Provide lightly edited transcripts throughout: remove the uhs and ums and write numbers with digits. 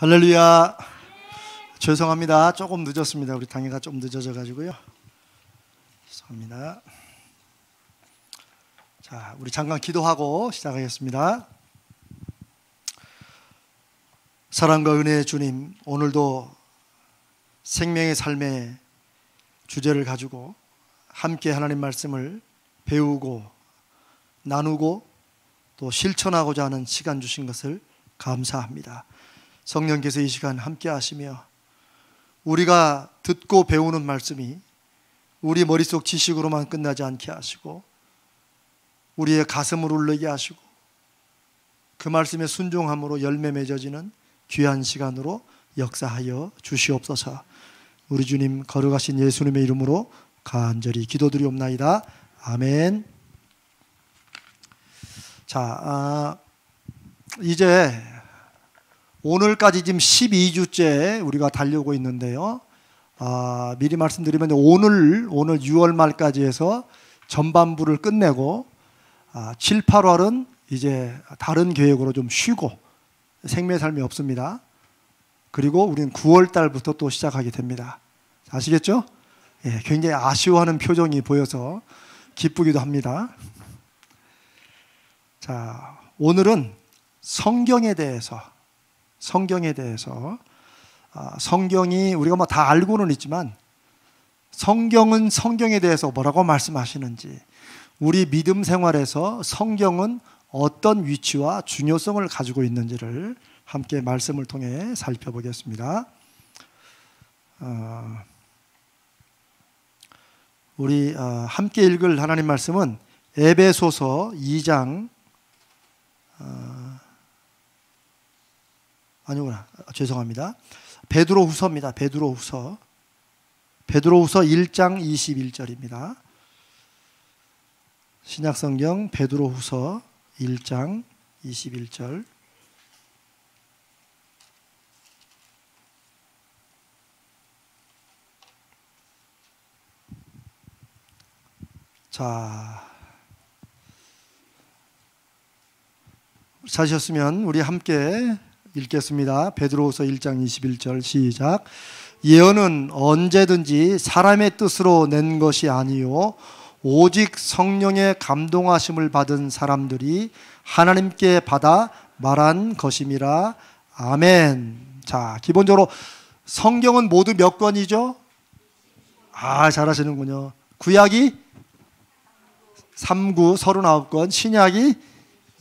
할렐루야. 죄송합니다. 조금 늦었습니다. 우리 당회가 좀 늦어져 가지고요. 죄송합니다. 자, 우리 잠깐 기도하고 시작하겠습니다. 사랑과 은혜의 주님, 오늘도 생명의 삶의 주제를 가지고 함께 하나님 말씀을 배우고 나누고 또 실천하고자 하는 시간 주신 것을 감사합니다. 성령께서 이 시간 함께 하시며 우리가 듣고 배우는 말씀이 우리 머릿속 지식으로만 끝나지 않게 하시고 우리의 가슴을 울리게 하시고 그 말씀에 순종함으로 열매 맺어지는 귀한 시간으로 역사하여 주시옵소서. 우리 주님 거룩하신 예수님의 이름으로 간절히 기도드리옵나이다. 아멘. 자, 이제 오늘까지 지금 12주째 우리가 달려오고 있는데요. 미리 말씀드리면 오늘 6월 말까지 해서 전반부를 끝내고 7, 8월은 이제 다른 계획으로 좀 쉬고 생명의 삶이 없습니다. 그리고 우리는 9월 달부터 또 시작하게 됩니다. 아시겠죠? 예, 굉장히 아쉬워하는 표정이 보여서 기쁘기도 합니다. 자, 오늘은 성경에 대해서 성경이 우리가 뭐 다 알고는 있지만 성경은 성경에 대해서 뭐라고 말씀하시는지, 우리 믿음 생활에서 성경은 어떤 위치와 중요성을 가지고 있는지를 함께 말씀을 통해 살펴보겠습니다. 우리 함께 읽을 하나님 말씀은 에베소서 2장 아니구나. 죄송합니다. 베드로후서입니다. 베드로후서 1장 21절입니다. 신약성경 베드로후서 1장 21절. 자, 찾으셨으면 우리 함께 읽겠습니다. 베드로후서 1장 21절 시작. 예언은 언제든지 사람의 뜻으로 낸 것이 아니요 오직 성령의 감동하심을 받은 사람들이 하나님께 받아 말한 것임이라. 아멘. 자, 기본적으로 성경은 모두 몇 권이죠? 잘하시는군요. 구약이 39권, 신약이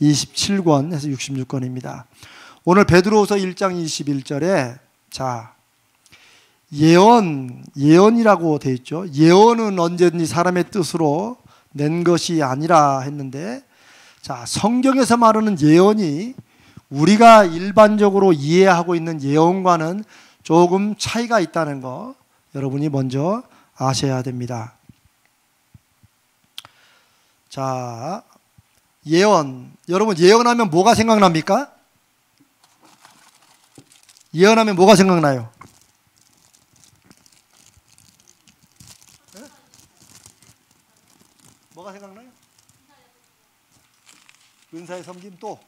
27권 해서 66권입니다. 오늘 베드로후서 1장 21절에 자, 예언이라고 되어 있죠. 예언은 언제든지 사람의 뜻으로 낸 것이 아니라 했는데, 자, 성경에서 말하는 예언이 우리가 일반적으로 이해하고 있는 예언과는 조금 차이가 있다는 거 여러분이 먼저 아셔야 됩니다. 자, 예언. 여러분, 예언하면 뭐가 생각납니까? 예언하면 뭐가 생각나요? 네? 뭐가 생각나요? 은사의 섬김 또?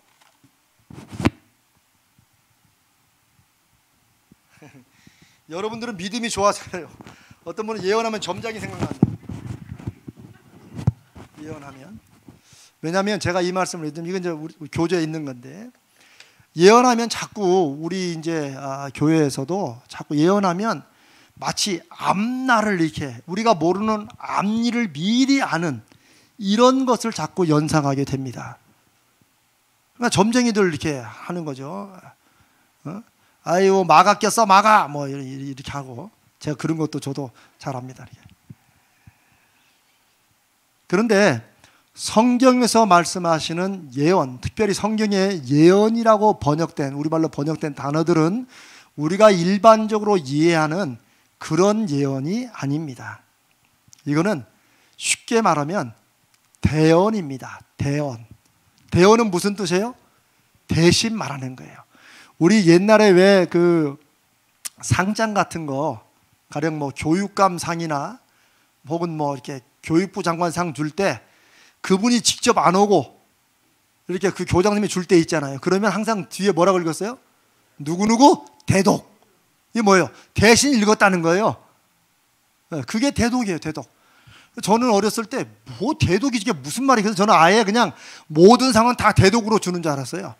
여러분들은 믿음이 좋아서 그래요. 어떤 분은 예언하면 점장이 생각난대요. 예언하면. 왜냐하면 제가 이 말씀을 드리면 이건 이제 우리 교재에 있는 건데, 예언하면 자꾸 우리 이제 교회에서도 자꾸 예언하면 마치 앞날을 이렇게 우리가 모르는 앞일을 미리 아는 이런 것을 자꾸 연상하게 됩니다. 그러니까 점쟁이들 이렇게 하는 거죠. 아이고 마가 꼈어 마가 뭐 이렇게 하고, 제가 그런 것도 저도 잘합니다. 이렇게. 그런데 성경에서 말씀하시는 예언, 특별히 성경의 예언이라고 번역된, 우리말로 번역된 단어들은 우리가 일반적으로 이해하는 그런 예언이 아닙니다. 이거는 쉽게 말하면 대언입니다. 대언. 대언은 무슨 뜻이에요? 대신 말하는 거예요. 우리 옛날에 왜 그 상장 같은 거, 가령 뭐 교육감 상이나 혹은 뭐 이렇게 교육부 장관 상 줄 때 그분이 직접 안 오고 이렇게 그 교장님이 줄 때 있잖아요. 그러면 항상 뒤에 뭐라고 읽었어요? 누구누구 대독. 이게 뭐예요? 대신 읽었다는 거예요. 그게 대독이에요, 대독. 저는 어렸을 때 뭐 대독이 이게 무슨 말이에요? 그래서 저는 아예 그냥 모든 상은 다 대독으로 주는 줄 알았어요.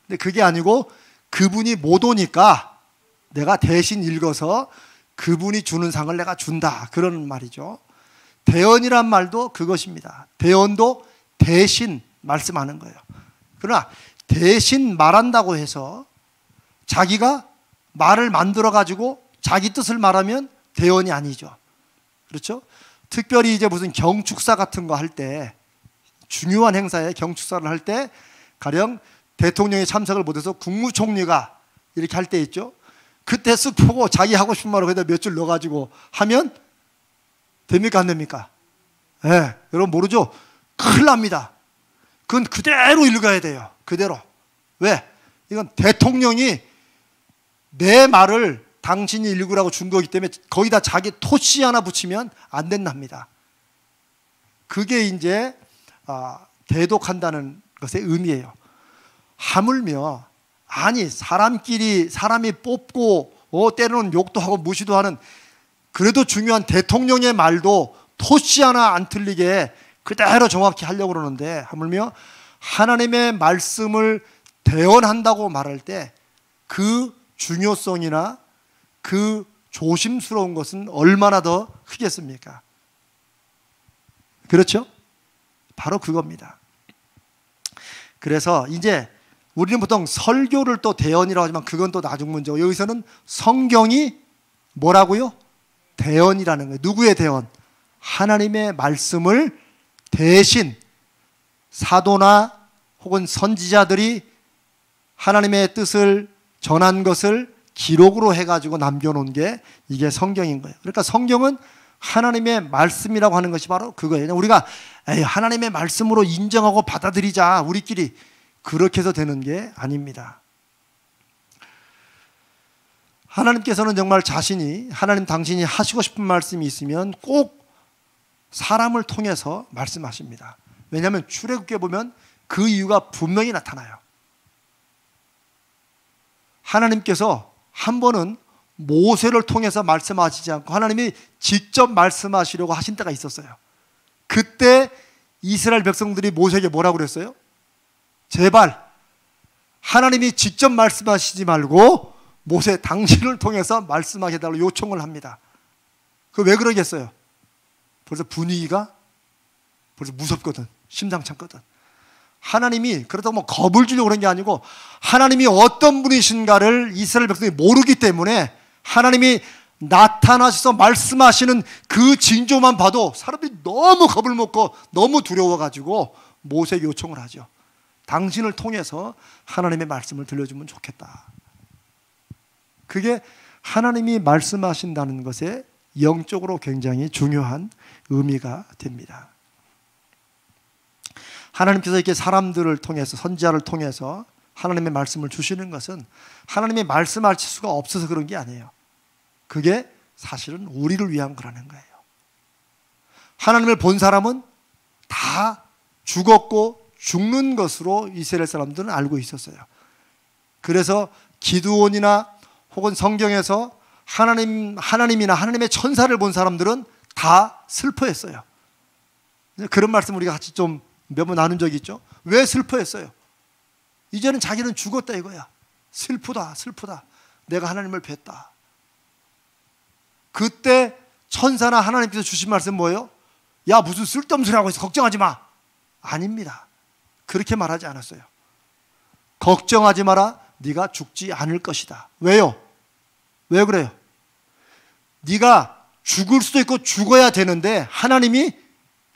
근데 그게 아니고 그분이 못 오니까 내가 대신 읽어서 그분이 주는 상을 내가 준다. 그런 말이죠. 대언이란 말도 그것입니다. 대언도 대신 말씀하는 거예요. 그러나 대신 말한다고 해서 자기가 말을 만들어 가지고 자기 뜻을 말하면 대언이 아니죠. 그렇죠? 특별히 이제 무슨 경축사 같은 거 할 때, 중요한 행사에 경축사를 할 때 가령 대통령이 참석을 못해서 국무총리가 이렇게 할 때 있죠. 그때 쓱 보고 자기 하고 싶은 말을 거기다 몇 줄 넣어가지고 하면 됩니까 안 됩니까? 네, 여러분 모르죠? 큰일 납니다. 그건 그대로 읽어야 돼요. 그대로. 왜? 이건 대통령이 내 말을 당신이 읽으라고 준 거기 때문에 거기다 자기 토시 하나 붙이면 안 된답니다. 그게 이제 대독한다는 것의 의미예요. 하물며 아니 사람이 뽑고 때로는 욕도 하고 무시도 하는 그래도 중요한 대통령의 말도 토시 하나 안 틀리게 그대로 정확히 하려고 그러는데 하물며 하나님의 말씀을 대언한다고 말할 때 그 중요성이나 그 조심스러운 것은 얼마나 더 크겠습니까? 그렇죠? 바로 그겁니다. 그래서 이제 우리는 보통 설교를 또 대언이라고 하지만 그건 또 나중 문제고 여기서는 성경이 뭐라고요? 대언이라는 거예요. 누구의 대언? 하나님의 말씀을 대신 사도나 혹은 선지자들이 하나님의 뜻을 전한 것을 기록으로 해가지고 남겨놓은 게 이게 성경인 거예요. 그러니까 성경은 하나님의 말씀이라고 하는 것이 바로 그거예요. 우리가 하나님의 말씀으로 인정하고 받아들이자 우리끼리 그렇게 해서 되는 게 아닙니다. 하나님께서는 정말 자신이 하나님 당신이 하시고 싶은 말씀이 있으면 꼭 사람을 통해서 말씀하십니다. 왜냐하면 출애굽기에 보면 그 이유가 분명히 나타나요. 하나님께서 한 번은 모세를 통해서 말씀하시지 않고 하나님이 직접 말씀하시려고 하신 때가 있었어요. 그때 이스라엘 백성들이 모세에게 뭐라고 그랬어요? 제발 하나님이 직접 말씀하시지 말고 모세 당신을 통해서 말씀하게 해달라고 요청을 합니다. 그 왜 그러겠어요? 벌써 분위기가 벌써 무섭거든. 심상찮거든. 하나님이 그렇다고 뭐 겁을 주려고 그런 게 아니고 하나님이 어떤 분이신가를 이스라엘 백성이 모르기 때문에 하나님이 나타나셔서 말씀하시는 그 징조만 봐도 사람들이 너무 겁을 먹고 너무 두려워가지고 모세에게 요청을 하죠. 당신을 통해서 하나님의 말씀을 들려주면 좋겠다. 그게 하나님이 말씀하신다는 것에 영적으로 굉장히 중요한 의미가 됩니다. 하나님께서 이렇게 사람들을 통해서 선지자를 통해서 하나님의 말씀을 주시는 것은 하나님이 말씀하실 수가 없어서 그런 게 아니에요. 그게 사실은 우리를 위한 거라는 거예요. 하나님을 본 사람은 다 죽었고 죽는 것으로 이스라엘 사람들은 알고 있었어요. 그래서 기드온이나 혹은 성경에서 하나님이나 하나님의 천사를 본 사람들은 다 슬퍼했어요. 그런 말씀 우리가 같이 좀 몇 번 나눈 적이 있죠. 왜 슬퍼했어요? 이제는 자기는 죽었다 이거야. 슬프다 슬프다. 내가 하나님을 뵀다. 그때 천사나 하나님께서 주신 말씀 뭐예요? 야 무슨 쓸데없는 소리 하고 있어. 걱정하지 마. 아닙니다. 그렇게 말하지 않았어요. 걱정하지 마라. 네가 죽지 않을 것이다. 왜요? 왜 그래요? 네가 죽을 수도 있고 죽어야 되는데 하나님이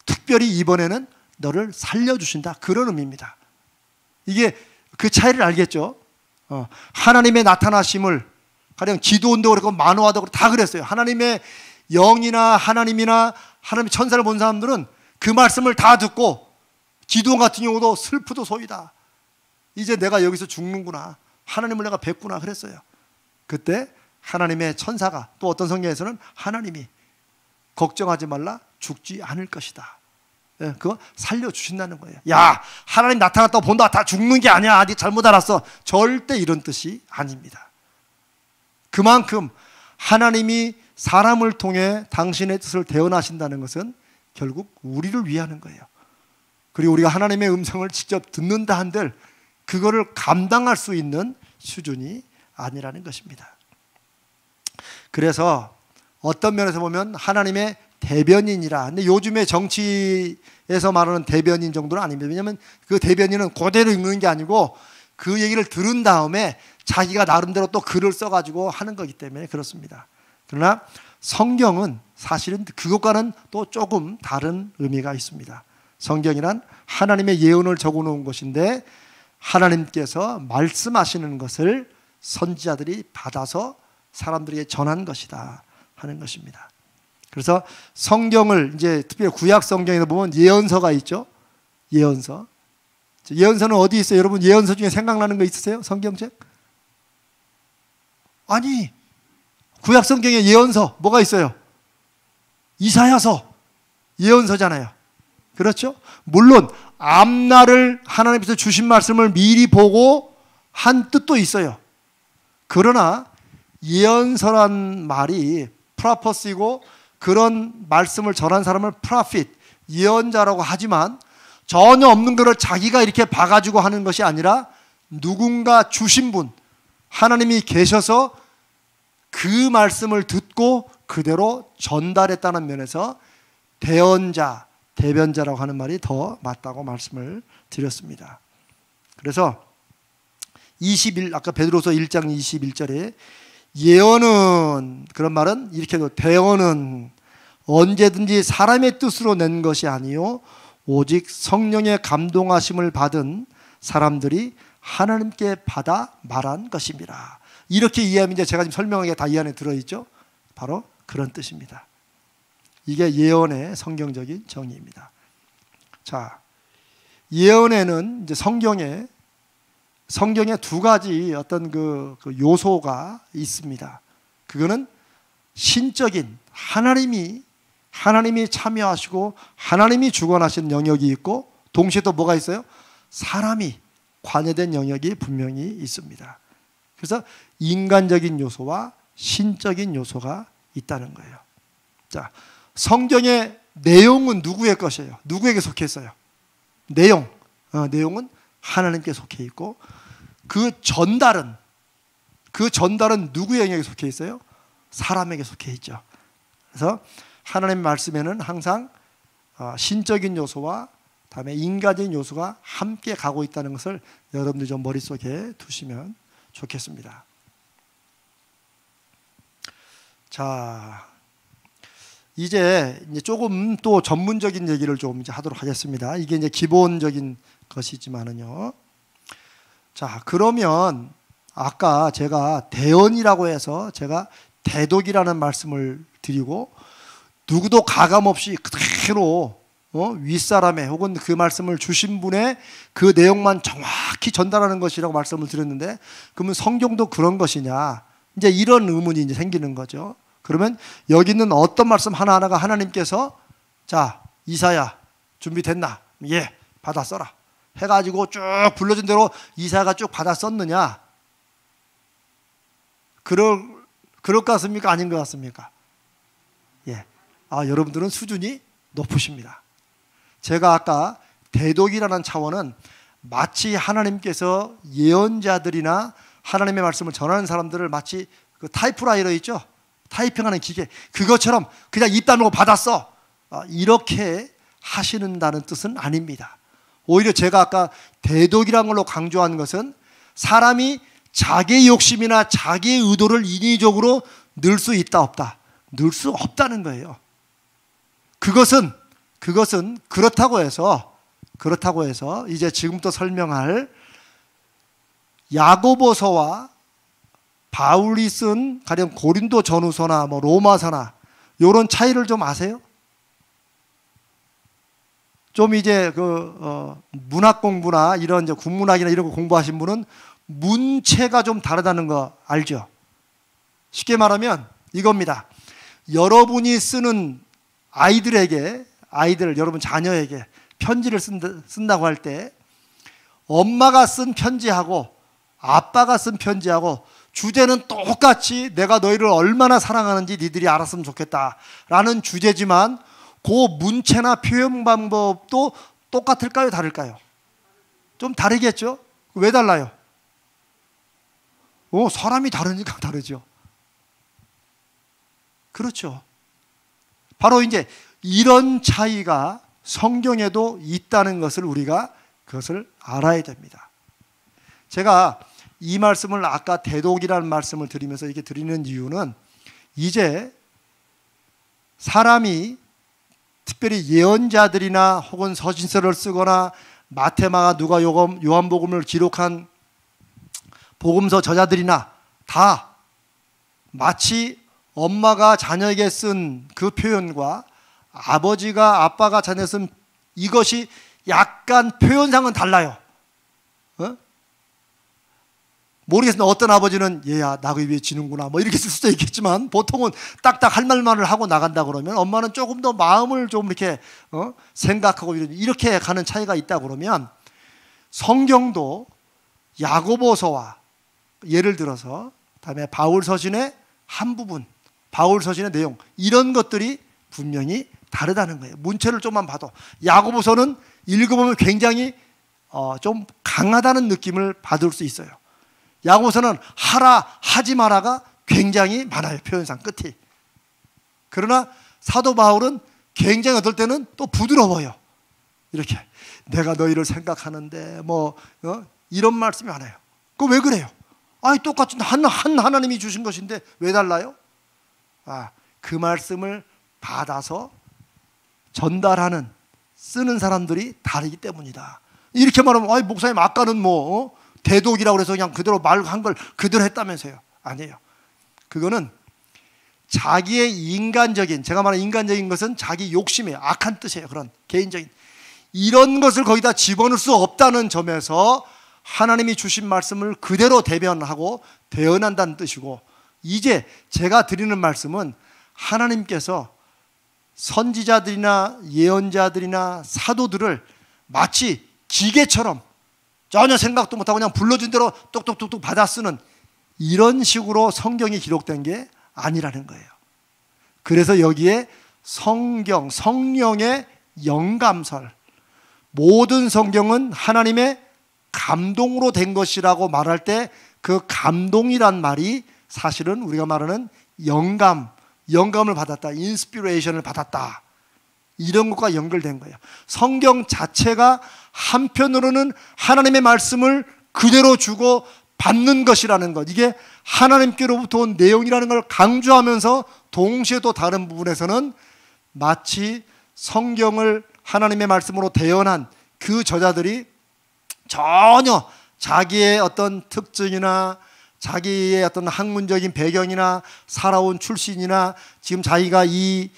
특별히 이번에는 너를 살려주신다. 그런 의미입니다. 이게 그 차이를 알겠죠? 하나님의 나타나심을 가령 기도원도 그렇고 마노아도 그렇고 다 그랬어요. 하나님의 영이나 하나님이나 하나님의 천사를 본 사람들은 그 말씀을 다 듣고 기도원 같은 경우도 슬프도소이다. 이제 내가 여기서 죽는구나. 하나님을 내가 뵙구나 그랬어요. 그때 하나님의 천사가 또 어떤 성경에서는 하나님이 걱정하지 말라 죽지 않을 것이다. 그거 살려주신다는 거예요. 야 하나님 나타났다고 본다 다 죽는 게 아니야. 네 잘못 알았어. 절대 이런 뜻이 아닙니다. 그만큼 하나님이 사람을 통해 당신의 뜻을 대언하신다는 것은 결국 우리를 위하는 거예요. 그리고 우리가 하나님의 음성을 직접 듣는다 한들 그거를 감당할 수 있는 수준이 아니라는 것입니다. 그래서 어떤 면에서 보면 하나님의 대변인이라. 근데 요즘에 정치에서 말하는 대변인 정도는 아닙니다. 왜냐하면 그 대변인은 그대로 읽는 게 아니고 그 얘기를 들은 다음에 자기가 나름대로 또 글을 써가지고 하는 거기 때문에 그렇습니다. 그러나 성경은 사실은 그것과는 또 조금 다른 의미가 있습니다. 성경이란 하나님의 예언을 적어놓은 것인데 하나님께서 말씀하시는 것을 선지자들이 받아서 사람들에게 전한 것이다 하는 것입니다. 그래서 성경을 이제 특별히 구약 성경에서 보면 예언서가 있죠. 예언서. 예언서는 어디 있어요? 여러분 예언서 중에 생각나는 거 있으세요? 성경책? 아니, 구약 성경에 예언서 뭐가 있어요? 이사야서 예언서잖아요. 그렇죠? 물론 앞날을 하나님께서 주신 말씀을 미리 보고 한 뜻도 있어요. 그러나 예언서란 말이 프라퍼스이고 그런 말씀을 전한 사람을 프라핏, 예언자라고 하지만 전혀 없는 것을 자기가 이렇게 봐가지고 하는 것이 아니라 누군가 주신 분, 하나님이 계셔서 그 말씀을 듣고 그대로 전달했다는 면에서 대언자, 대변자라고 하는 말이 더 맞다고 말씀을 드렸습니다. 그래서 아까 베드로서 1장 21절에 예언은, 그런 말은 이렇게 해도 대언은 언제든지 사람의 뜻으로 낸 것이 아니요 오직 성령의 감동하심을 받은 사람들이 하나님께 받아 말한 것입니다. 이렇게 이해하면 이제 제가 지금 설명한 게 다 이 안에 들어있죠. 바로 그런 뜻입니다. 이게 예언의 성경적인 정의입니다. 자, 예언에는 이제 성경에 두 가지 어떤 그 요소가 있습니다. 그거는 신적인 하나님이 참여하시고 하나님이 주관하시는 영역이 있고 동시에 또 뭐가 있어요? 사람이 관여된 영역이 분명히 있습니다. 그래서 인간적인 요소와 신적인 요소가 있다는 거예요. 자, 성경의 내용은 누구의 것이에요? 누구에게 속해 있어요? 내용은 하나님께 속해 있고 그 전달은 누구의 영역에 속해 있어요? 사람에게 속해 있죠. 그래서 하나님 말씀에는 항상 신적인 요소와 다음에 인간적인 요소가 함께 가고 있다는 것을 여러분들 좀 머릿속에 두시면 좋겠습니다. 자, 이제 조금 또 전문적인 얘기를 좀 이제 하도록 하겠습니다. 이게 이제 기본적인 것이지만은요. 자, 그러면 아까 제가 대언이라고 해서 제가 대독이라는 말씀을 드리고 누구도 가감없이 그대로 윗사람의 혹은 그 말씀을 주신 분의 그 내용만 정확히 전달하는 것이라고 말씀을 드렸는데 그러면 성경도 그런 것이냐? 이제 이런 의문이 이제 생기는 거죠. 그러면 여기 있는 어떤 말씀 하나하나가 하나님께서 자, 이사야 준비됐나? 예, 받아 써라 해가지고 쭉 불러준 대로 이사야가 쭉 받아 썼느냐? 그럴 것 같습니까? 아닌 것 같습니까? 예. 여러분들은 수준이 높으십니다. 제가 아까 대독이라는 차원은 마치 하나님께서 예언자들이나 하나님의 말씀을 전하는 사람들을 마치 그 타이프라이터 있죠? 타이핑하는 기계, 그것처럼 그냥 입 다물고 받았어 이렇게 하시는다는 뜻은 아닙니다. 오히려 제가 아까 대독이라는 걸로 강조한 것은 사람이 자기의 욕심이나 자기의 의도를 인위적으로 넣을 수 있다 없다? 넣을 수 없다는 거예요. 그것은 그렇다고 해서 이제 지금부터 설명할 야고보서와 바울이 쓴 가령 고린도 전후서나 로마서나 이런 차이를 좀 아세요? 좀 이제 문학 공부나 이런 이제 국문학이나 이런 거 공부하신 분은 문체가 좀 다르다는 거 알죠? 쉽게 말하면 이겁니다. 여러분이 쓰는 여러분 자녀에게 편지를 쓴다고 할 때 엄마가 쓴 편지하고 아빠가 쓴 편지하고 주제는 똑같이 내가 너희를 얼마나 사랑하는지 니들이 알았으면 좋겠다라는 주제지만 그 문체나 표현 방법도 똑같을까요? 다를까요? 좀 다르겠죠? 왜 달라요? 사람이 다르니까 다르죠. 그렇죠. 바로 이제 이런 차이가 성경에도 있다는 것을 우리가 그것을 알아야 됩니다. 제가 이 말씀을 아까 대독이라는 말씀을 드리면서 이렇게 드리는 이유는 이제 사람이 특별히 예언자들이나 혹은 서신서를 쓰거나 마태마가 누가 요한복음을 기록한 복음서 저자들이나 다 마치 엄마가 자녀에게 쓴 그 표현과 아버지가 아빠가 자녀에 쓴 이것이 약간 표현상은 달라요. 모르겠습니다. 어떤 아버지는 얘야 나그 위에 지는구나 뭐 이렇게 쓸 수도 있겠지만 보통은 딱딱 할 말만을 하고 나간다 그러면 엄마는 조금 더 마음을 좀 이렇게 생각하고 이렇게 가는 차이가 있다 그러면 성경도 야고보서와 예를 들어서 다음에 바울서신의 한 부분, 바울서신의 내용 이런 것들이 분명히 다르다는 거예요. 문체를 좀만 봐도 야고보서는 읽어보면 굉장히 좀 강하다는 느낌을 받을 수 있어요. 야고보서는 하라 하지 마라가 굉장히 많아요. 표현상 끝이. 그러나 사도 바울은 굉장히 어떨 때는 또 부드러워요. 이렇게 내가 너희를 생각하는데 이런 말씀이 많아요. 그거 왜 그래요? 아니 똑같은 한 하나님이 주신 것인데 왜 달라요? 그 말씀을 받아서 전달하는 쓰는 사람들이 다르기 때문이다. 이렇게 말하면 목사님 아까는 대독이라고 해서 그냥 그대로 말한 걸 그대로 했다면서요. 아니에요. 그거는 자기의 인간적인, 제가 말하는 인간적인 것은 자기 욕심이에요. 악한 뜻이에요. 그런 개인적인 이런 것을 거기다 집어넣을 수 없다는 점에서 하나님이 주신 말씀을 그대로 대변하고 대언한다는 뜻이고, 이제 제가 드리는 말씀은 하나님께서 선지자들이나 예언자들이나 사도들을 마치 기계처럼 전혀 생각도 못하고 그냥 불러준 대로 똑똑똑똑 받아 쓰는 이런 식으로 성경이 기록된 게 아니라는 거예요. 그래서 여기에 성경, 성령의 영감설, 모든 성경은 하나님의 감동으로 된 것이라고 말할 때 그 감동이란 말이 사실은 우리가 말하는 영감을 받았다, 인스피레이션을 받았다, 이런 것과 연결된 거예요. 성경 자체가 한편으로는 하나님의 말씀을 그대로 주고 받는 것이라는 것, 이게 하나님께로부터 온 내용이라는 걸 강조하면서 동시에 또 다른 부분에서는 마치 성경을 하나님의 말씀으로 대언한 그 저자들이 전혀 자기의 어떤 특징이나 자기의 어떤 학문적인 배경이나 살아온 출신이나 지금 자기가 이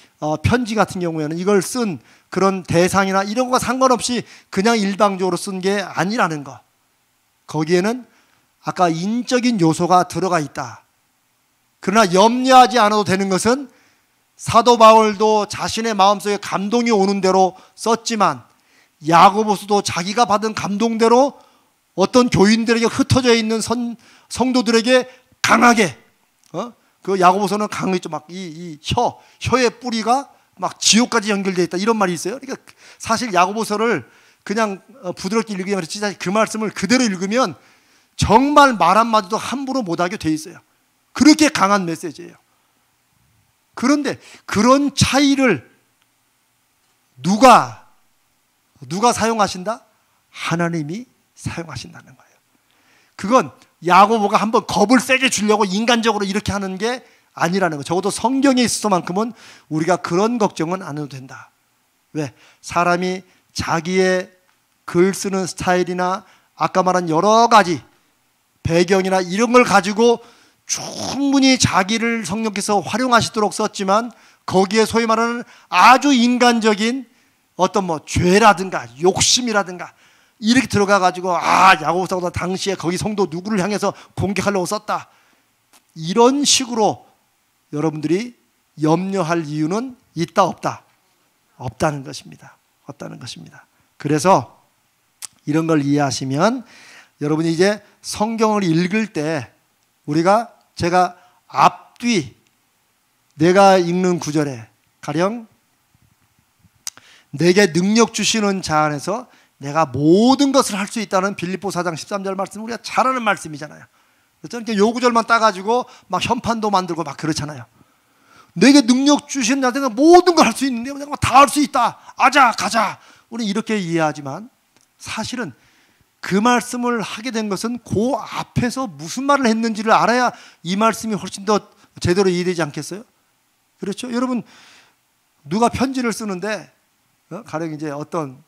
편지 같은 경우에는 이걸 쓴 그런 대상이나 이런 것과 상관없이 그냥 일방적으로 쓴 게 아니라는 것, 거기에는 아까 인적인 요소가 들어가 있다. 그러나 염려하지 않아도 되는 것은 사도 바울도 자신의 마음속에 감동이 오는 대로 썼지만 야고보서도 자기가 받은 감동대로 어떤 교인들에게 흩어져 있는 성도들에게 강하게, 그 야고보서는 강했죠. 막 이 혀의 뿌리가 막 지옥까지 연결되어 있다, 이런 말이 있어요. 그러니까 사실 야고보서를 그냥 부드럽게 읽으면 진짜 그 말씀을 그대로 읽으면 정말 말 한마디도 함부로 못하게 돼 있어요. 그렇게 강한 메시지예요. 그런데 그런 차이를 누가 사용하신다? 하나님이 사용하신다는 거예요. 그건 야고보가 한번 겁을 세게 주려고 인간적으로 이렇게 하는 게 아니라는 거. 적어도 성경에 있어서만큼은 우리가 그런 걱정은 안 해도 된다. 왜? 사람이 자기의 글 쓰는 스타일이나 아까 말한 여러 가지 배경이나 이런 걸 가지고 충분히 자기를 성령께서 활용하시도록 썼지만 거기에 소위 말하는 아주 인간적인 어떤 죄라든가 욕심이라든가 이렇게 들어가 가지고 야고보서가 당시에 거기 성도 누구를 향해서 공격하려고 썼다, 이런 식으로 여러분들이 염려할 이유는 있다 없다? 없다는 것입니다. 없다는 것입니다. 그래서 이런 걸 이해하시면 여러분이 이제 성경을 읽을 때 제가 앞뒤 내가 읽는 구절에 가령 내게 능력 주시는 자 안에서 내가 모든 것을 할 수 있다는 빌립보 4장 13절 말씀 우리가 잘 아는 말씀이잖아요. 그래서 이렇게 요 구절만 따가지고 막 현판도 만들고 막 그렇잖아요. 내게 능력 주시는 자한테 내가 모든 걸 할 수 있는데 내가 다 할 수 있다. 아자 가자. 우리 이렇게 이해하지만 사실은 그 말씀을 하게 된 것은 그 앞에서 무슨 말을 했는지를 알아야 이 말씀이 훨씬 더 제대로 이해되지 않겠어요? 그렇죠? 여러분 누가 편지를 쓰는데 가령 이제 어떤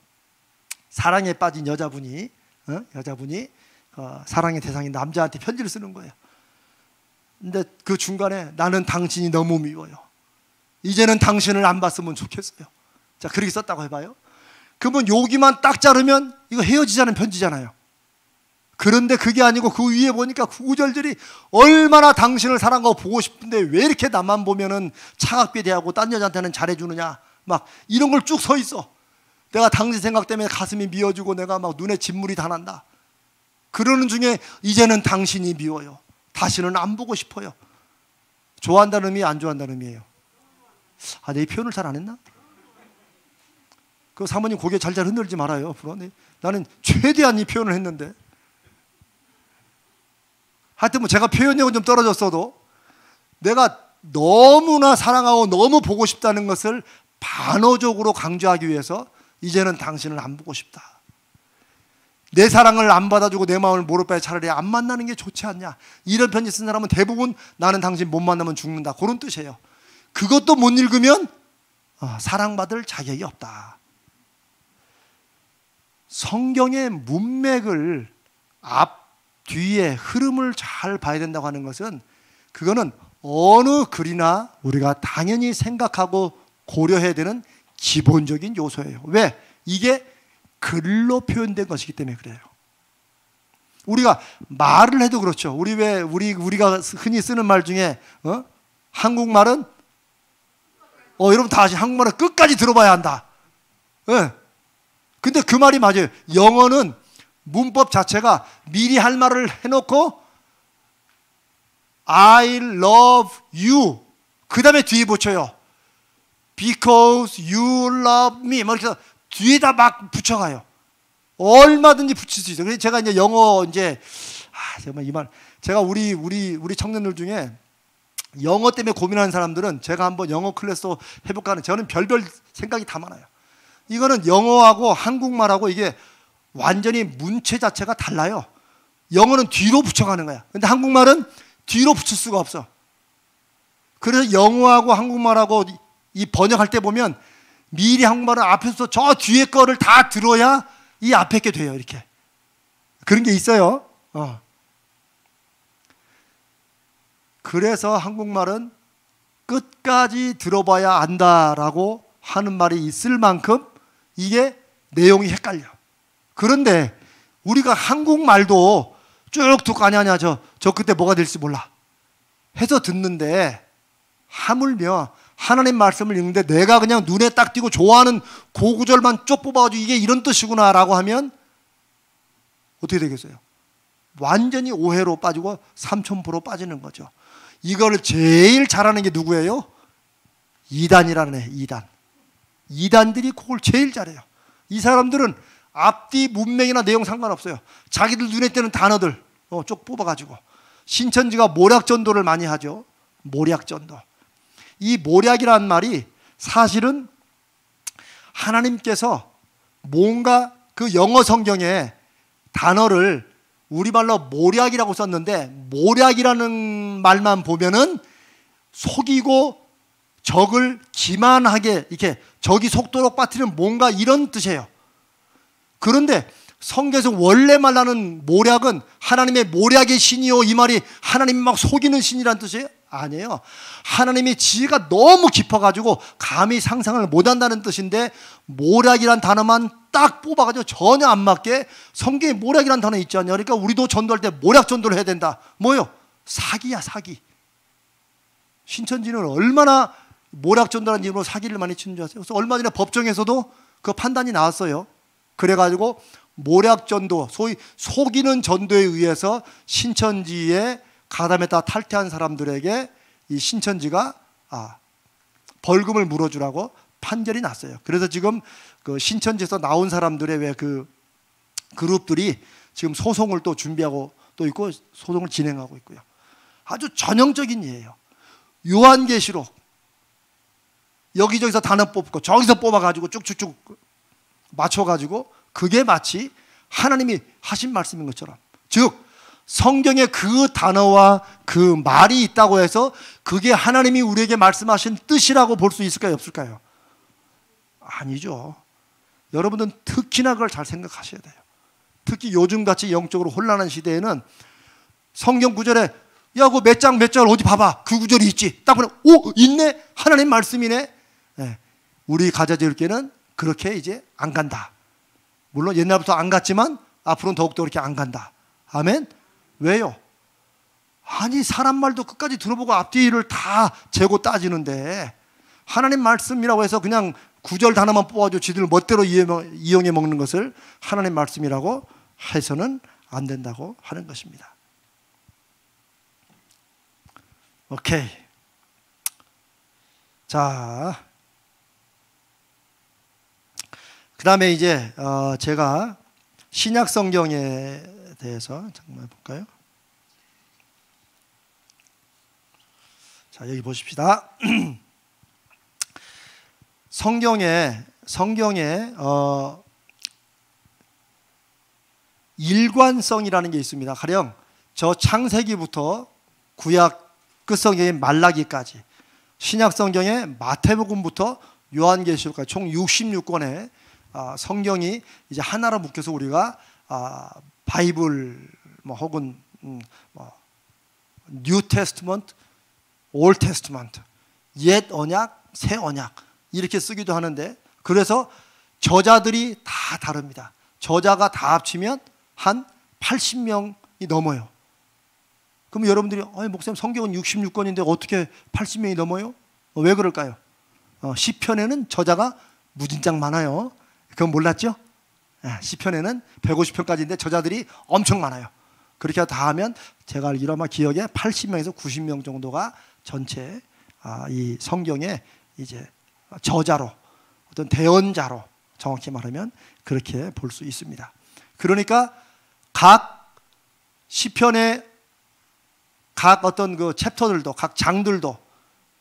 사랑에 빠진 여자분이 사랑의 대상인 남자한테 편지를 쓰는 거예요. 근데 그 중간에 나는 당신이 너무 미워요. 이제는 당신을 안 봤으면 좋겠어요. 자, 그렇게 썼다고 해봐요. 그러면 여기만 딱 자르면 이거 헤어지자는 편지잖아요. 그런데 그게 아니고 그 위에 보니까 구절들이 얼마나 당신을 사랑하고 보고 싶은데 왜 이렇게 나만 보면은 차갑게 대하고 딴 여자한테는 잘해주느냐 막 이런 걸 쭉 서 있어. 내가 당신 생각 때문에 가슴이 미어지고 내가 막 눈에 진물이 다 난다. 그러는 중에 이제는 당신이 미워요. 다시는 안 보고 싶어요. 좋아한다는 의미, 안 좋아한다는 의미예요. 아, 내 표현을 잘 안 했나? 그 사모님 고개 잘잘 흔들지 말아요. 앞으로. 나는 최대한 이 표현을 했는데. 하여튼 뭐 제가 표현력은 좀 떨어졌어도 내가 너무나 사랑하고 너무 보고 싶다는 것을 반어적으로 강조하기 위해서 이제는 당신을 안 보고 싶다. 내 사랑을 안 받아주고 내 마음을 모를 바에 차라리 안 만나는 게 좋지 않냐. 이런 편지 쓴 사람은 대부분 나는 당신 못 만나면 죽는다. 그런 뜻이에요. 그것도 못 읽으면 사랑받을 자격이 없다. 성경의 문맥을 앞, 뒤에 흐름을 잘 봐야 된다고 하는 것은 그거는 어느 글이나 우리가 당연히 생각하고 고려해야 되는 기본적인 요소예요. 왜? 이게 글로 표현된 것이기 때문에 그래요. 우리가 말을 해도 그렇죠. 우리가 흔히 쓰는 말 중에 한국말은 여러분 다 아시죠? 한국말은 끝까지 들어봐야 한다. 근데 그 말이 맞아요. 영어는 문법 자체가 미리 할 말을 해놓고 I love you 그 다음에 뒤에 붙여요. Because you love me 뭐 이렇게 해서 뒤에다 막 붙여가요. 얼마든지 붙일 수 있어요. 그래서 제가 이제 영어 정말 이 말 제가 우리 청년들 중에 영어 때문에 고민하는 사람들은 제가 한번 영어 클래스 해볼까 하는 저는 별별 생각이 다 많아요. 이거는 영어하고 한국말하고 이게 완전히 문체 자체가 달라요. 영어는 뒤로 붙여가는 거야. 근데 한국말은 뒤로 붙일 수가 없어. 그래서 영어하고 한국말하고 이 번역할 때 보면 미리 한국말은 앞에서 저 뒤에 거를 다 들어야 이 앞에 게 돼요. 이렇게. 그런 게 있어요. 그래서 한국말은 끝까지 들어봐야 안다라고 하는 말이 있을 만큼 이게 내용이 헷갈려. 그런데 우리가 한국말도 쭉 듣고 아냐 저 그때 뭐가 될지 몰라 해서 듣는데 하물며 하나님 말씀을 읽는데 내가 그냥 눈에 딱 띄고 좋아하는 그 구절만 쭉 뽑아가지고 이게 이런 뜻이구나 라고 하면 어떻게 되겠어요? 완전히 오해로 빠지고 삼천포로 빠지는 거죠. 이걸 제일 잘하는 게 누구예요? 이단이라는 애. 이단들이 그걸 제일 잘해요. 이 사람들은 앞뒤 문맥이나 내용 상관없어요. 자기들 눈에 띄는 단어들 쭉 뽑아가지고 신천지가 모략전도를 많이 하죠. 모략전도. 이 모략이라는 말이 사실은 하나님께서 뭔가 그 영어 성경에 단어를 우리말로 모략이라고 썼는데 모략이라는 말만 보면은 속이고 적을 기만하게 이렇게 적이 속도록 빠뜨리는 뭔가 이런 뜻이에요. 그런데 성경에서 원래 말하는 모략은 하나님의 모략의 신이요 이 말이 하나님이 막 속이는 신이라는 뜻이에요? 아니에요. 하나님의 지혜가 너무 깊어가지고 감히 상상을 못한다는 뜻인데 모략이란 단어만 딱 뽑아가지고 전혀 안 맞게 성경에 모략이란 단어 있지 않냐. 그러니까 우리도 전도할 때 모략 전도를 해야 된다. 뭐요? 사기야 사기. 신천지는 얼마나 모략 전도라는 이름으로 사기를 많이 치는 줄 아세요? 그래서 얼마 전에 법정에서도 그 판단이 나왔어요. 그래가지고 모략 전도, 소위 속이는 전도에 의해서 신천지의 가담에다 탈퇴한 사람들에게 이 신천지가 벌금을 물어주라고 판결이 났어요. 그래서 지금 그 신천지에서 나온 사람들의 왜 그 그룹들이 지금 소송을 또 준비하고 또 있고 소송을 진행하고 있고요. 아주 전형적인 예예요. 요한계시록 여기저기서 단어 뽑고 저기서 뽑아가지고 쭉쭉쭉 맞춰가지고 그게 마치 하나님이 하신 말씀인 것처럼, 즉 성경에 그 단어와 그 말이 있다고 해서 그게 하나님이 우리에게 말씀하신 뜻이라고 볼 수 있을까요, 없을까요? 아니죠. 여러분들은 특히나 그걸 잘 생각하셔야 돼요. 특히 요즘같이 영적으로 혼란한 시대에는 성경 구절에 야, 그 몇 장 몇 절 어디 봐봐. 그 구절이 있지. 딱 보면 오, 있네. 하나님 말씀이네. 네. 우리 가자지을교회는 그렇게 이제 안 간다. 물론 옛날부터 안 갔지만 앞으로는 더욱더 그렇게 안 간다. 아멘. 왜요? 아니, 사람 말도 끝까지 들어보고 앞뒤를 다 재고 따지는데 하나님 말씀이라고 해서 그냥 구절 단어만 뽑아줘 지들 멋대로 이용해 먹는 것을 하나님 말씀이라고 해서는 안 된다고 하는 것입니다. 오케이. 자, 그 다음에 이제 제가 신약 성경에 대해서 잠깐만 볼까요? 자, 여기 보십시다. 성경에 일관성이라는 게 있습니다. 가령 저 창세기부터 구약 끝성경의 말라기까지, 신약 성경의 마태복음부터 요한계시록까지 총 66권의 성경이 이제 하나로 묶여서 우리가 바이블 혹은 뉴 테스트먼트, 올 테스트먼트, 옛 언약, 새 언약 이렇게 쓰기도 하는데, 그래서 저자들이 다 다릅니다. 저자가 다 합치면 한 80명이 넘어요. 그럼 여러분들이 목사님 성경은 66권인데 어떻게 80명이 넘어요? 왜 그럴까요? 시편에는 저자가 무진장 많아요. 그건 몰랐죠? 시편에는 150편까지인데 저자들이 엄청 많아요. 그렇게 다 하면 제가 알기로 아마 기억에 80명에서 90명 정도가 전체 이 성경의 이제 저자로, 어떤 대언자로 정확히 말하면 그렇게 볼 수 있습니다. 그러니까 각 시편의 각 어떤 그 챕터들도, 각 장들도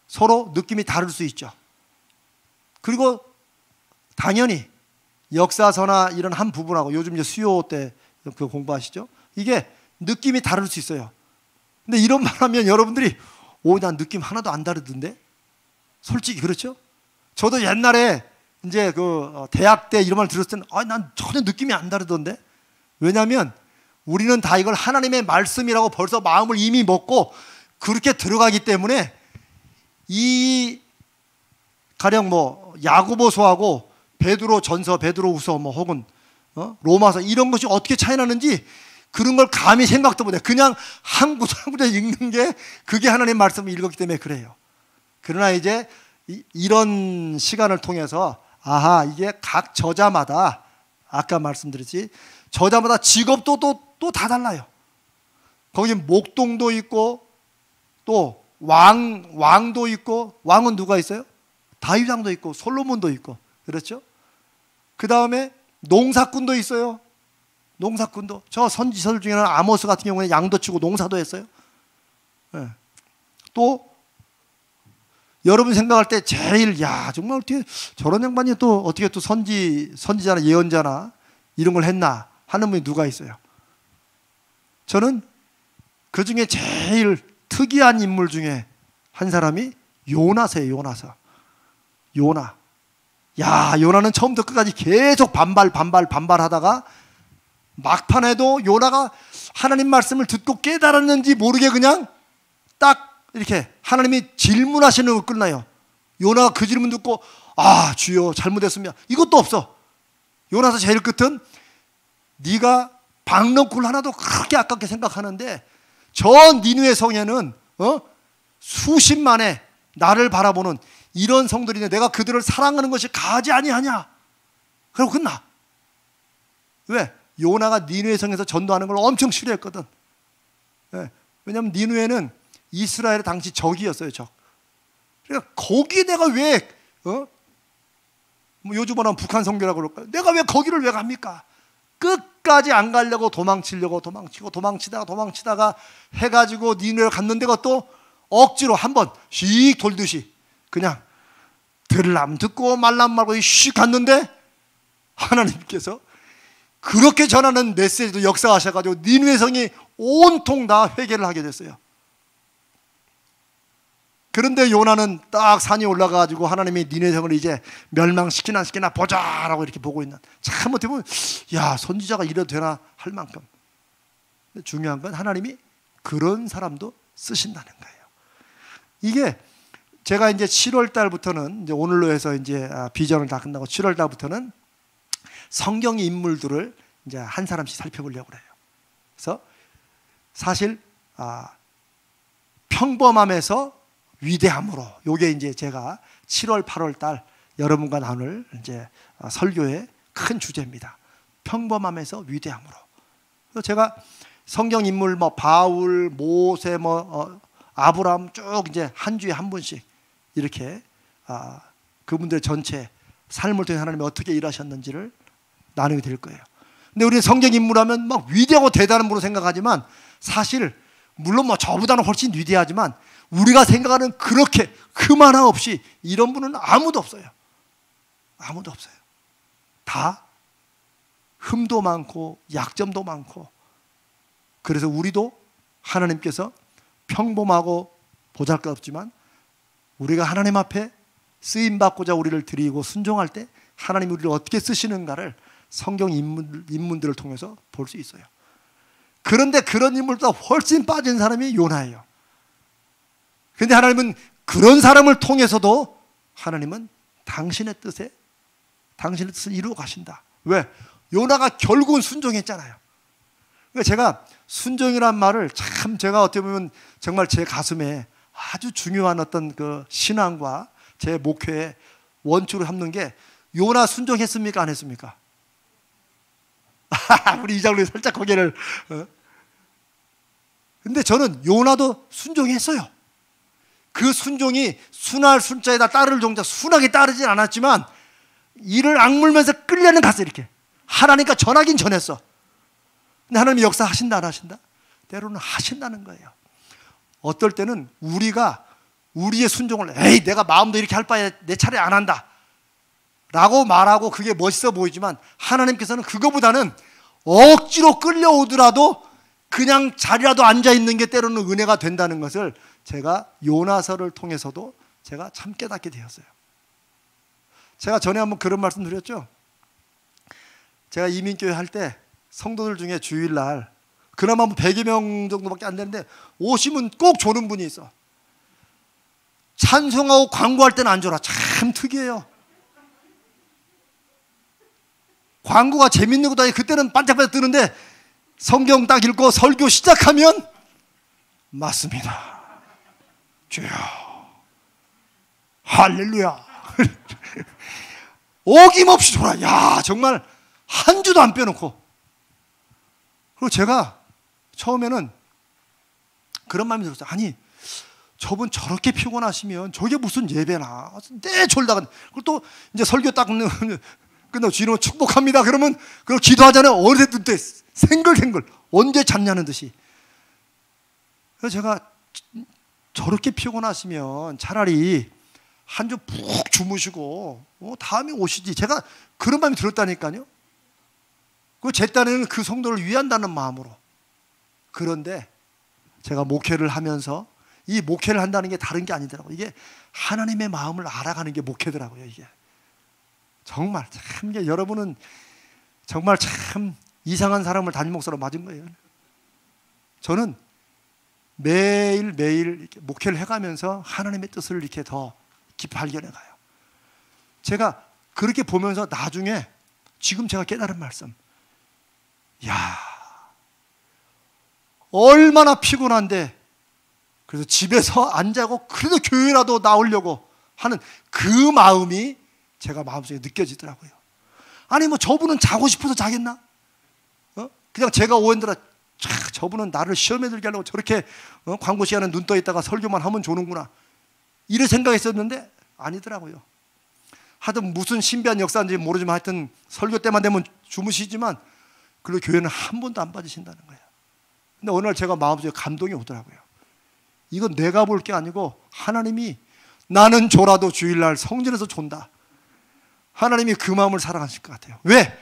서로 느낌이 다를 수 있죠. 그리고 당연히 역사서나 이런 한 부분하고 요즘 이제 수요 때 그 공부하시죠? 이게 느낌이 다를 수 있어요. 근데 이런 말 하면 여러분들이 난 느낌 하나도 안 다르던데? 솔직히 그렇죠? 저도 옛날에 이제 그 대학 때 이런 말 들었을 때는 난 전혀 느낌이 안 다르던데? 왜냐하면 우리는 다 이걸 하나님의 말씀이라고 벌써 마음을 이미 먹고 그렇게 들어가기 때문에 이 가령 야고보서하고 베드로전서, 베드로후서 혹은 로마서 이런 것이 어떻게 차이 나는지 그런 걸 감히 생각도 못해. 그냥 한 구절 한 구절 읽는 게 그게 하나님의 말씀을 읽었기 때문에 그래요. 그러나 이제 이런 시간을 통해서 이게 각 저자마다 아까 말씀드렸지 저자마다 직업도 또 다 달라요. 거기 목동도 있고 또 왕도 있고, 왕은 누가 있어요? 다윗 왕도 있고 솔로몬도 있고, 그렇죠? 그 다음에 농사꾼도 있어요. 농사꾼도. 저 선지서들 중에는 아모스 같은 경우에 양도 치고 농사도 했어요. 네. 또 여러분 생각할 때 제일 정말 어떻게 저런 양반이 또 어떻게 또 선지자나 예언자나 이런 걸 했나 하는 분이 누가 있어요? 저는 그 중에 제일 특이한 인물 중에 한 사람이 요나서예요. 요나. 요나는 처음부터 끝까지 계속 반발하다가 막판에도 요나가 하나님 말씀을 듣고 깨달았는지 모르게 그냥 딱 이렇게 하나님이 질문하시는 거 끝나요. 요나가 그 질문 듣고 주여 잘못했습니다. 이것도 없어. 요나서 제일 끝은 네가 박너쿨 하나도 그렇게 아깝게 생각하는데 저 니느웨 성에는 수십만의 나를 바라보는 이런 성들인데 내가 그들을 사랑하는 것이 가지 아니하냐. 그러고 끝나. 왜? 요나가 니느웨 성에서 전도하는 걸 엄청 싫어했거든. 왜냐하면 니누에는 이스라엘의 당시 적이었어요, 적. 그러니까 거기 내가 왜 뭐 요즘 말하면 북한 선교라고 그럴까요? 내가 왜 거기를 왜 갑니까? 끝까지 안 가려고 도망치려고 도망치다가 해가지고 니누에 갔는데 그것도 억지로 한번 씩 돌듯이 그냥 들람 듣고 말람 말고 씩 갔는데 하나님께서 그렇게 전하는 메시지도 역사하셔가지고 니누의 성이 온통 다 회개를 하게 됐어요. 그런데 요나는 딱 산이 올라가가지고 하나님이 니네 성을 이제 멸망시키나 안 시키나 보자라고 이렇게 보고 있는, 참 어떻게 보면 야 선지자가 이래도 되나 할 만큼. 근데 중요한 건 하나님이 그런 사람도 쓰신다는 거예요. 이게 제가 이제 7월 달부터는 이제 오늘로 해서 이제 비전을 다 끝나고 7월 달부터는 성경 인물들을 이제 한 사람씩 살펴보려고 그래요. 그래서 사실 평범함에서 위대함으로, 요게 이제 제가 7월, 8월 달 여러분과 나눌 이제 설교의 큰 주제입니다. 평범함에서 위대함으로. 그래서 제가 성경 인물 뭐 바울, 모세, 아브라함 쭉 이제 한 주에 한 분씩 이렇게 그분들 전체 삶을 통해 하나님이 어떻게 일하셨는지를 나누게 될 거예요. 근데 우리 성경 인물하면 막 위대하고 대단한 분으로 생각하지만 사실 물론 뭐 저보다는 훨씬 위대하지만 우리가 생각하는 그렇게 그만함 없이 이런 분은 아무도 없어요. 아무도 없어요. 다 흠도 많고 약점도 많고. 그래서 우리도 하나님께서 평범하고 보잘것없지만 우리가 하나님 앞에 쓰임받고자 우리를 드리고 순종할 때 하나님이 우리를 어떻게 쓰시는가를 성경 인물들을 통해서 볼 수 있어요. 그런데 그런 인물보다 훨씬 빠진 사람이 요나예요. 그런데 하나님은 그런 사람을 통해서도 하나님은 당신의 뜻을 이루어 가신다. 왜? 요나가 결국은 순종했잖아요. 그러니까 제가 순종이란 말을 참 제가 어떻게 보면 정말 제 가슴에 아주 중요한 어떤 그 신앙과 제 목회의 원칙으로 삼는 게, 요나 순종했습니까? 안 했습니까? 우리 이장로님 살짝 고개를. 근데 저는 요나도 순종했어요. 그 순종이 순할 순자에다 따를 종자 순하게 따르진 않았지만 이를 악물면서 끌려는 갔어. 이렇게 하나님과 전하긴 전했어. 근데 하나님이 역사하신다 안 하신다? 때로는 하신다는 거예요. 어떨 때는 우리가 우리의 순종을 에이 내가 마음도 이렇게 할 바에 내 차례 안 한다 라고 말하고 그게 멋있어 보이지만 하나님께서는 그거보다는 억지로 끌려오더라도 그냥 자리라도 앉아있는 게 때로는 은혜가 된다는 것을 제가 요나서를 통해서도 제가 참 깨닫게 되었어요. 제가 전에 한번 그런 말씀 드렸죠. 제가 이민교회 할 때 성도들 중에 주일날 그나마 100여 명 정도밖에 안 되는데 오시면 꼭 조는 분이 있어. 찬송하고 광고할 때는 안 줘라. 참 특이해요. 광고가 재밌는 것도 아니고 그때는 반짝반짝 뜨는데 성경 딱 읽고 설교 시작하면 맞습니다. 주여 할렐루야. 어김없이 줘라. 야 정말 한 주도 안 빼놓고. 그리고 제가 처음에는 그런 마음이 들었어요. 아니 저분 저렇게 피곤하시면 저게 무슨 예배나 내 졸다가. 그리고 또 이제 설교 딱 끝나고 주인은 축복합니다 그러면 그걸 기도하잖아요. 어느새 때 생글생글 언제 잤냐는 듯이. 그래서 제가 저렇게 피곤하시면 차라리 한 주 푹 주무시고 다음에 오시지. 제가 그런 마음이 들었다니까요. 제 딴에는 그 성도를 위한다는 마음으로. 그런데 제가 목회를 하면서 이 목회를 한다는 게 다른 게 아니더라고요. 이게 하나님의 마음을 알아가는 게 목회더라고요. 이게 정말 참 여러분은 정말 참 이상한 사람을 담임 목사로 맞은 거예요. 저는 매일매일 이렇게 목회를 해가면서 하나님의 뜻을 이렇게 더 깊이 발견해 가요. 제가 그렇게 보면서 나중에 지금 제가 깨달은 말씀, 야 얼마나 피곤한데 그래서 집에서 안 자고 그래도 교회라도 나오려고 하는 그 마음이 제가 마음속에 느껴지더라고요. 아니 뭐 저분은 자고 싶어서 자겠나? 그냥 제가 오해들아 저분은 나를 시험에 들게 하려고 저렇게 광고 시간에 눈 떠 있다가 설교만 하면 좋는구나, 이런 생각했었는데 아니더라고요. 하여튼 무슨 신비한 역사인지 모르지만 하여튼 설교 때만 되면 주무시지만 그리고 교회는 한 번도 안 빠지신다는 거예요. 근데 어느 날 제가 마음속에 감동이 오더라고요. 이건 내가 볼 게 아니고 하나님이, 나는 졸아도 주일날 성전에서 존다, 하나님이 그 마음을 사랑하실 것 같아요. 왜?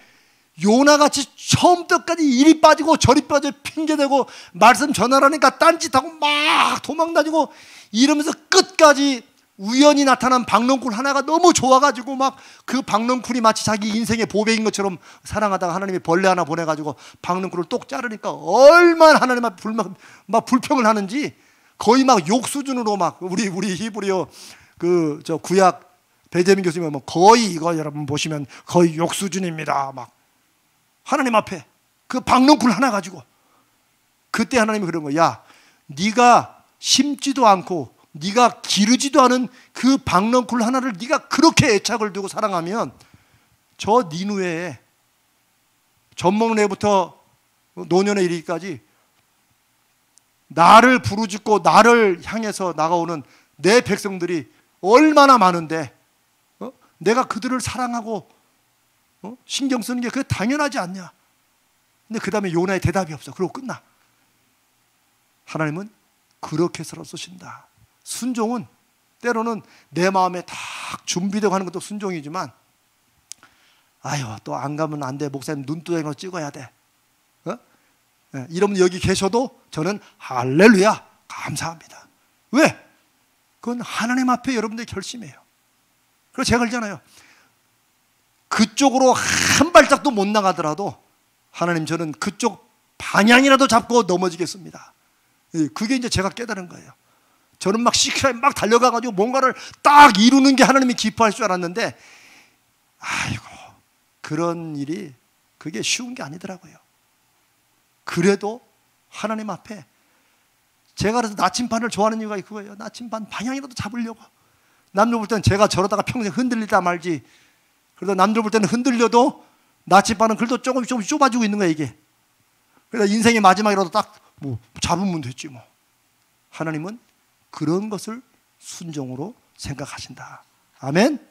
요나같이 처음부터까지 이리 빠지고 저리 빠져 핑계대고 말씀 전하라니까 딴짓하고 막 도망다니고 이러면서 끝까지 우연히 나타난 박넝쿨 하나가 너무 좋아가지고 막 그 박넝쿨이 마치 자기 인생의 보배인 것처럼 사랑하다가 하나님이 벌레 하나 보내가지고 박넝쿨을 똑 자르니까 얼마나 하나님 앞에 막 불평을 하는지 거의 막 욕 수준으로 막 우리 히브리어 저 구약 베제민 교수님 뭐 거의 이거 여러분 보시면 거의 욕 수준입니다. 막 하나님 앞에 그 박넝쿨 하나 가지고 그때 하나님이 그런 거야. 야, 네가 심지도 않고 네가 기르지도 않은 그 박넝쿨 하나를 네가 그렇게 애착을 두고 사랑하면 저 니누에 젖먹는 애부터 노년에 이르기까지 나를 부르짖고 나를 향해서 나가오는 내 백성들이 얼마나 많은데 내가 그들을 사랑하고 신경 쓰는 게 그게 당연하지 않냐. 근데 그 다음에 요나의 대답이 없어. 그러고 끝나. 하나님은 그렇게 살아 쓰신다. 순종은 때로는 내 마음에 딱 준비되고 하는 것도 순종이지만 아유 또 안 가면 안 돼, 목사님 눈두덩이로 찍어야 돼, 이러면 여기 계셔도 저는 할렐루야 감사합니다. 왜? 그건 하나님 앞에 여러분들의 결심이에요. 그래서 제가 그러잖아요. 그쪽으로 한 발짝도 못 나가더라도 하나님 저는 그쪽 방향이라도 잡고 넘어지겠습니다. 그게 이제 제가 깨달은 거예요. 저는 막 시크하게 막 달려가가지고 뭔가를 딱 이루는 게 하나님이 기뻐할 줄 알았는데 아이고 그런 일이 그게 쉬운 게 아니더라고요. 그래도 하나님 앞에 제가 그래서 나침반을 좋아하는 이유가 그거예요. 나침반 방향이라도 잡으려고. 남들 볼 때는 제가 저러다가 평생 흔들리다 말지, 그래도 남들 볼 때는 흔들려도 나침반은 그래도 조금씩 좁아지고 있는 거예요 이게. 그래서 인생의 마지막이라도 딱 뭐 잡으면 됐지 뭐. 하나님은 그런 것을 순종으로 생각하신다. 아멘.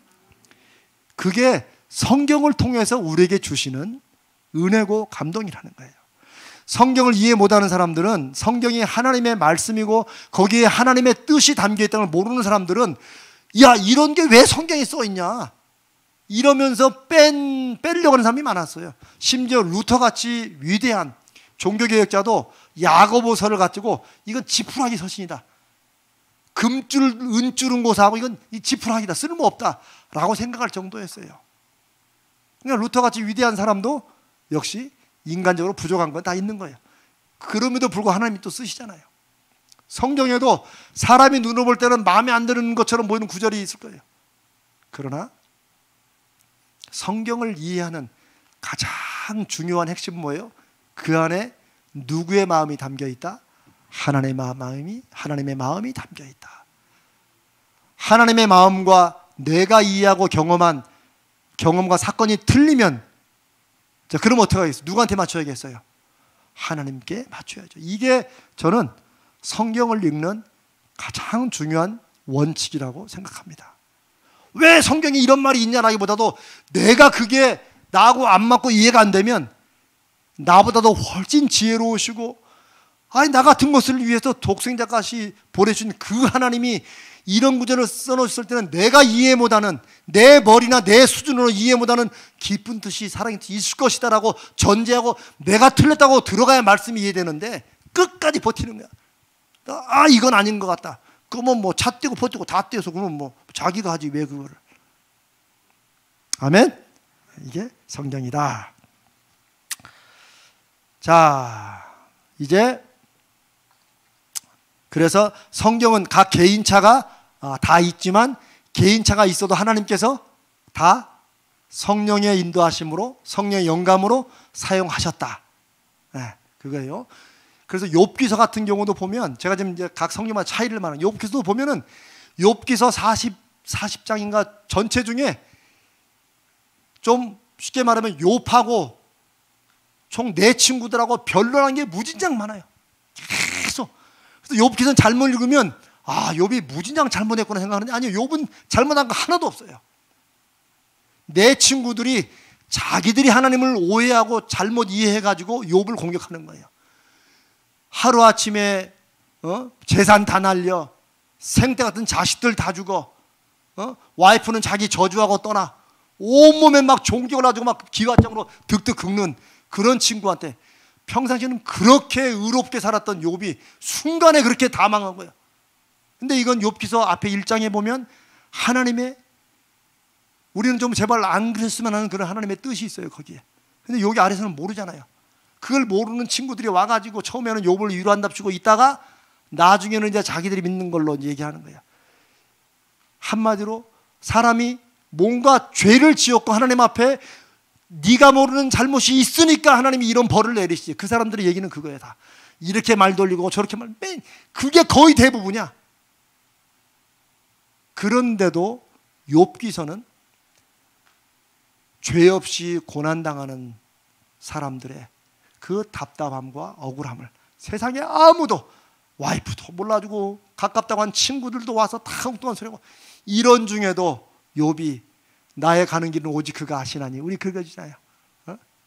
그게 성경을 통해서 우리에게 주시는 은혜고 감동이라는 거예요. 성경을 이해 못하는 사람들은, 성경이 하나님의 말씀이고 거기에 하나님의 뜻이 담겨있다는 걸 모르는 사람들은 야 이런 게 왜 성경에 써있냐 이러면서 빼려고 하는 사람이 많았어요. 심지어 루터같이 위대한 종교개혁자도 야고보서를 가지고 이건 지푸라기 서신이다, 금줄 은줄은 고사하고 이건 지푸라기다, 쓸모없다 라고 생각할 정도였어요. 그러니까 루터같이 위대한 사람도 역시 인간적으로 부족한 건 다 있는 거예요. 그럼에도 불구하고 하나님이 또 쓰시잖아요. 성경에도 사람이 눈으로 볼 때는 마음에 안 드는 것처럼 보이는 구절이 있을 거예요. 그러나 성경을 이해하는 가장 중요한 핵심은 뭐예요? 그 안에 누구의 마음이 담겨 있다? 하나님의 마음이 담겨 있다. 하나님의 마음과 내가 이해하고 경험한 경험과 사건이 틀리면 자, 그럼 어떻게 하겠어요? 누구한테 맞춰야겠어요? 하나님께 맞춰야죠. 이게 저는 성경을 읽는 가장 중요한 원칙이라고 생각합니다. 왜 성경에 이런 말이 있냐라기보다도 내가 그게 나하고 안 맞고 이해가 안 되면 나보다도 훨씬 지혜로우시고 아니 나 같은 것을 위해서 독생자까지 보내주신 그 하나님이 이런 구절을 써놓으셨을 때는 내가 이해 못하는, 내 머리나 내 수준으로 이해 못하는 깊은 뜻이 사랑이 있을 것이다 라고 전제하고 내가 틀렸다고 들어가야 말씀이 이해되는데 끝까지 버티는 거야. 아 이건 아닌 것 같다. 그러면 뭐 차 떼고 버티고 다 떼서 그러면 뭐 자기가 하지 왜 그거를. 아멘. 이게 성경이다. 자 이제 그래서 성경은 각 개인차가 다 있지만 개인차가 있어도 하나님께서 다 성령의 인도하심으로 성령의 영감으로 사용하셨다. 네, 그거예요. 그래서 욥기서 같은 경우도 보면 제가 지금 이제 각 성경마다 차이를 말하는 욥기서도 보면은 욥기서 40장인가 전체 중에 좀 쉽게 말하면 욥하고 총 내 친구들하고 변론한 게 무진장 많아요. 계속. 그래서 욥 기서는 잘못 읽으면 욥이 무진장 잘못했구나 생각하는데 아니요, 욥은 잘못한 거 하나도 없어요. 내 친구들이 자기들이 하나님을 오해하고 잘못 이해해가지고 욥을 공격하는 거예요. 하루아침에 재산 다 날려, 생떼 같은 자식들 다 죽어, 와이프는 자기 저주하고 떠나, 온몸에 막 종격을 가지고 막 기와장으로 득득 긁는 그런 친구한테 평상시에는 그렇게 의롭게 살았던 욥이 순간에 그렇게 다 망한 거예요. 근데 이건 욥기서 앞에 1장에 보면 하나님의, 우리는 좀 제발 안 그랬으면 하는 그런 하나님의 뜻이 있어요 거기에. 근데 여기 아래서는 모르잖아요. 그걸 모르는 친구들이 와가지고 처음에는 욥을 위로한답시고 있다가 나중에는 이제 자기들이 믿는 걸로 얘기하는 거예요. 한마디로 사람이 뭔가 죄를 지었고 하나님 앞에 네가 모르는 잘못이 있으니까 하나님이 이런 벌을 내리시지. 그 사람들의 얘기는 그거예요. 다 이렇게 말 돌리고 저렇게 그게 거의 대부분이야. 그런데도 욥기서는 죄 없이 고난당하는 사람들의 그 답답함과 억울함을, 세상에 아무도, 와이프도 몰라주고 가깝다고 한 친구들도 와서 다 엉뚱한 소리하고, 이런 중에도 욥이 나의 가는 길은 오직 그가 아시나니, 우리 그거 주잖아요.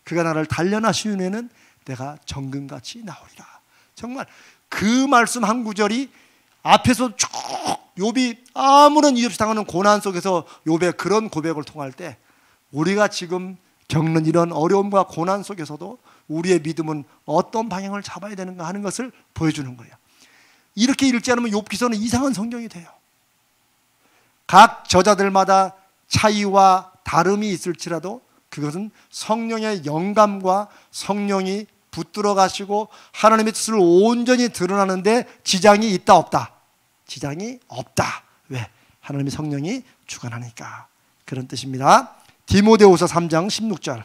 그가 나를 단련하시는 후에는 내가 정금같이 나오리라. 정말 그 말씀 한 구절이 앞에서 쭉 욥이 아무런 이유 없이 당하는 고난 속에서 욥의 그런 고백을 통할 때 우리가 지금 겪는 이런 어려움과 고난 속에서도 우리의 믿음은 어떤 방향을 잡아야 되는가 하는 것을 보여주는 거예요. 이렇게 읽지 않으면 욥기서는 이상한 성경이 돼요. 각 저자들마다 차이와 다름이 있을지라도 그것은 성령의 영감과 성령이 붙들어 가시고 하나님의 뜻을 온전히 드러나는데 지장이 있다 없다? 지장이 없다. 왜? 하나님의 성령이 주관하니까. 그런 뜻입니다. 디모데후서 3장 16절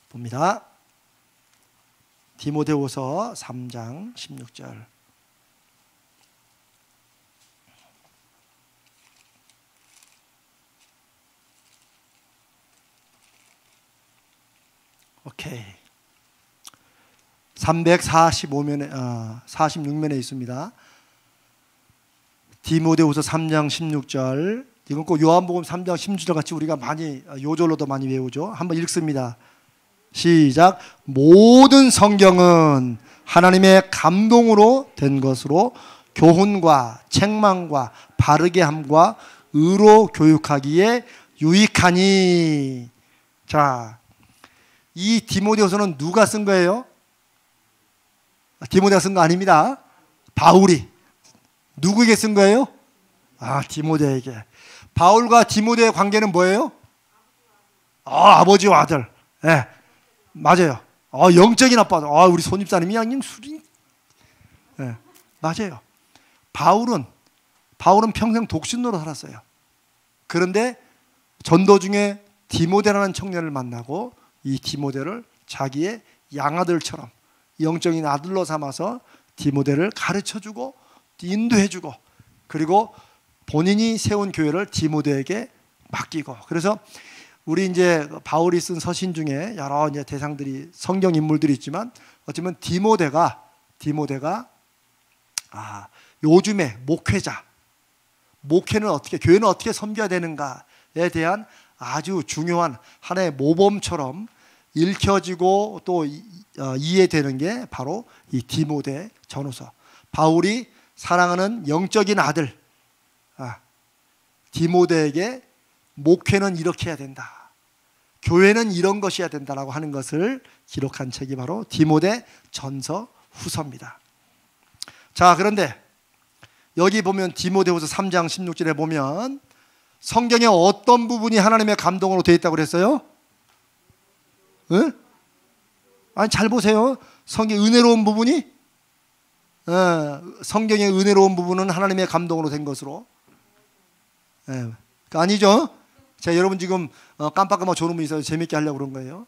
봅니다. 디모데후서 3장 16절. 오케이. 345면에 46면에 있습니다. 디모데후서 3장 16절. 이건 꼭 요한복음 3장 16절 같이 우리가 많이 요절로도 많이 외우죠. 한번 읽습니다. 시작. 모든 성경은 하나님의 감동으로 된 것으로 교훈과 책망과 바르게 함과 의로 교육하기에 유익하니. 자, 이 디모데후서는 누가 쓴 거예요? 디모데가 쓴 거 아닙니다. 바울이. 누구에게 쓴 거예요? 디모데에게. 바울과 디모데의 관계는 뭐예요? 아버지와 아들. 네, 맞아요. 영적인 아빠. 우리 손입사님이 양님 술이. 네, 맞아요. 바울은 평생 독신으로 살았어요. 그런데 전도 중에 디모데라는 청년을 만나고 이 디모데를 자기의 양아들처럼 영적인 아들로 삼아서 디모데를 가르쳐주고 인도해주고, 그리고 본인이 세운 교회를 디모데에게 맡기고. 그래서 우리 이제 바울이 쓴 서신 중에 여러 이제 대상들이, 성경 인물들이 있지만 어쩌면 디모데가 요즘에 목회는 어떻게, 교회는 어떻게 섬겨야 되는가에 대한 아주 중요한 하나의 모범처럼 읽혀지고 또 이해되는 게 바로 이 디모데 전후서. 바울이 사랑하는 영적인 아들 디모데에게 목회는 이렇게 해야 된다, 교회는 이런 것이어야 된다라고 하는 것을 기록한 책이 바로 디모데 전서 후서입니다. 자, 그런데 여기 보면 디모데후서 3장 16절에 보면 성경의 어떤 부분이 하나님의 감동으로 되어 있다고 그랬어요? 응? 잘 보세요. 성경의 은혜로운 부분이, 성경의 은혜로운 부분은 하나님의 감동으로 된 것으로. 아니죠? 제가 여러분 지금 깜빡깜빡 졸음이 있어서 재밌게 하려고 그런 거예요.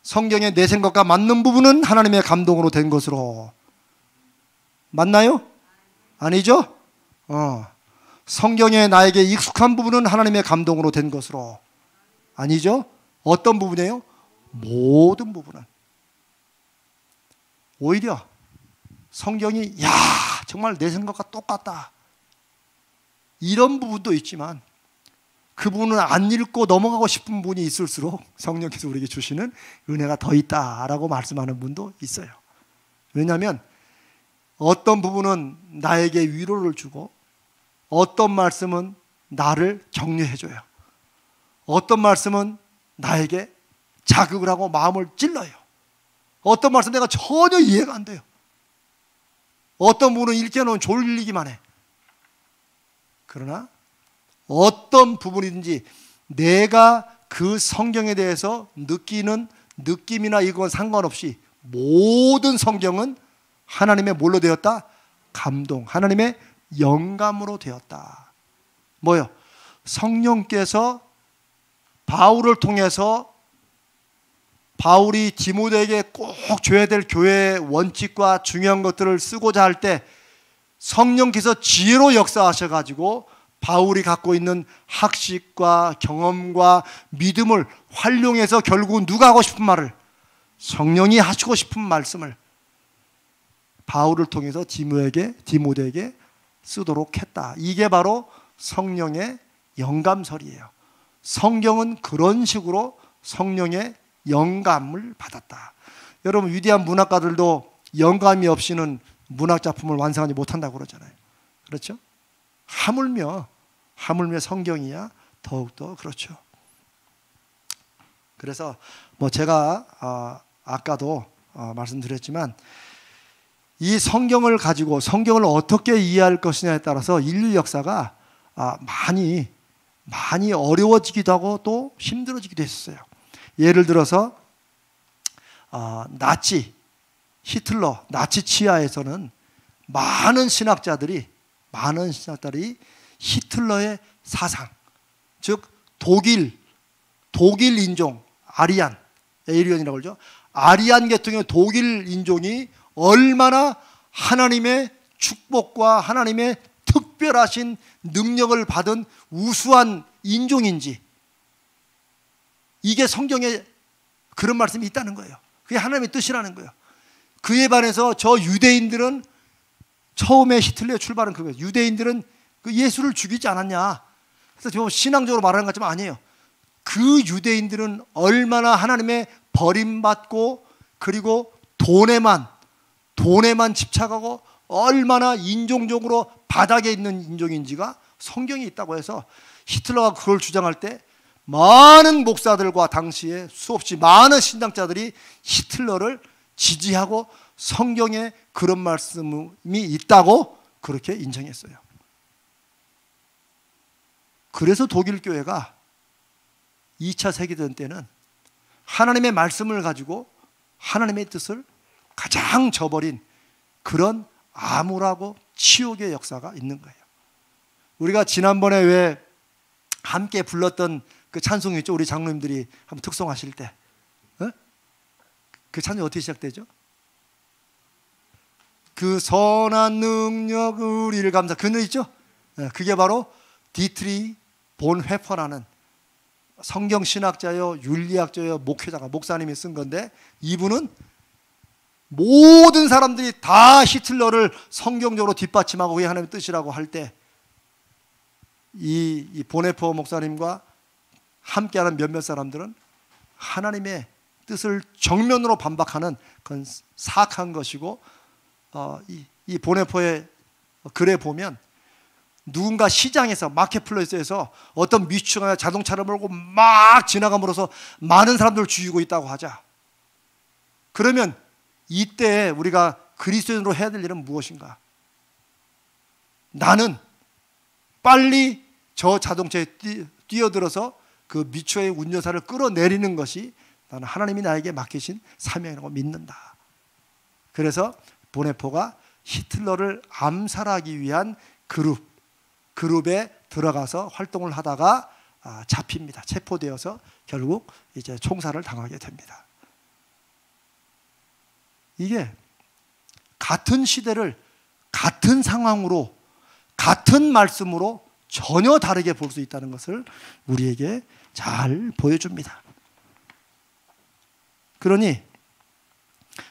성경의 내 생각과 맞는 부분은 하나님의 감동으로 된 것으로. 맞나요? 아니죠? 성경에 나에게 익숙한 부분은 하나님의 감동으로 된 것으로. 아니죠? 어떤 부분이에요? 모든 부분은. 오히려 성경이 야 정말 내 생각과 똑같다 이런 부분도 있지만 그 부분은 안 읽고 넘어가고 싶은 부분이 있을수록 성령께서 우리에게 주시는 은혜가 더 있다라고 말씀하는 분도 있어요. 왜냐하면 어떤 부분은 나에게 위로를 주고 어떤 말씀은 나를 격려해줘요. 어떤 말씀은 나에게 자극을 하고 마음을 찔러요. 어떤 말씀 내가 전혀 이해가 안 돼요. 어떤 부분은 읽게놓으면 졸리기만 해. 그러나 어떤 부분이든지 내가 그 성경에 대해서 느끼는 느낌이나 이건 상관없이 모든 성경은 하나님의 뭘로 되었다? 감동, 하나님의 영감으로 되었다. 뭐요? 성령께서 바울을 통해서 바울이 디모데에게 꼭 줘야 될 교회의 원칙과 중요한 것들을 쓰고자 할 때 성령께서 지혜로 역사하셔가지고 바울이 갖고 있는 학식과 경험과 믿음을 활용해서 결국은 누가 하고 싶은 말을 성령이 하시고 싶은 말씀을 바울을 통해서 디모데에게 쓰도록 했다. 이게 바로 성령의 영감설이에요. 성경은 그런 식으로 성령의 영감을 받았다. 여러분 위대한 문학가들도 영감이 없이는 문학 작품을 완성하지 못한다고 그러잖아요. 그렇죠? 하물며 성경이야 더욱더 그렇죠. 그래서 뭐 제가 아까도 말씀드렸지만 이 성경을 가지고 성경을 어떻게 이해할 것이냐에 따라서 인류 역사가 많이 어려워지기도 하고 또 힘들어지기도 했어요. 예를 들어서 히틀러 나치 치하에서는 많은 신학자들이 히틀러의 사상, 즉 독일 인종 에이리언이라고 그러죠. 아리안 계통의 독일 인종이 얼마나 하나님의 축복과 하나님의 특별하신 능력을 받은 우수한 인종인지, 이게 성경에 그런 말씀이 있다는 거예요. 그게 하나님의 뜻이라는 거예요. 그에 반해서 저 유대인들은 처음에 히틀러의 출발은 그거예요. 유대인들은 그 예수를 죽이지 않았냐. 그래서 저 신앙적으로 말하는 것 같지만 아니에요. 그 유대인들은 얼마나 하나님의 버림받고 그리고 돈에만 집착하고 얼마나 인종적으로 바닥에 있는 인종인지가 성경에 있다고 해서 히틀러가 그걸 주장할 때 많은 목사들과 당시에 수없이 많은 신학자들이 히틀러를 지지하고 성경에 그런 말씀이 있다고 그렇게 인정했어요. 그래서 독일 교회가 2차 세계대전 때는 하나님의 말씀을 가지고 하나님의 뜻을 가장 저버린 그런 암울하고 치욕의 역사가 있는 거예요. 우리가 지난번에 왜 함께 불렀던 그 찬송이 있죠? 우리 장로님들이 한번 특송하실 때 그 찬송이 어떻게 시작되죠? 그 선한 능력 우리를 감사, 그 노래 있죠? 그게 바로 디트리 본 회퍼라는 성경신학자요 윤리학자요 목회자가 목사님이 쓴 건데, 이분은 모든 사람들이 다 히틀러를 성경적으로 뒷받침하고 그게 하나님의 뜻이라고 할 때 이 보네퍼 목사님과 함께하는 몇몇 사람들은 하나님의 뜻을 정면으로 반박하는 그건 사악한 것이고, 이 보네퍼의 글에 보면 누군가 시장에서 마켓플레이스에서 어떤 미추가 자동차를 몰고 막 지나감으로써 많은 사람들을 죽이고 있다고 하자. 그러면 이때 우리가 그리스도인으로 해야 될 일은 무엇인가? 나는 빨리 저 자동차에 뛰어들어서 그 미추의 운전사를 끌어내리는 것이 나는 하나님이 나에게 맡기신 사명이라고 믿는다. 그래서 보네포가 히틀러를 암살하기 위한 그룹에 들어가서 활동을 하다가 잡힙니다. 체포되어서 결국 이제 총살을 당하게 됩니다. 이게 같은 시대를 같은 상황으로 같은 말씀으로 전혀 다르게 볼 수 있다는 것을 우리에게 잘 보여줍니다. 그러니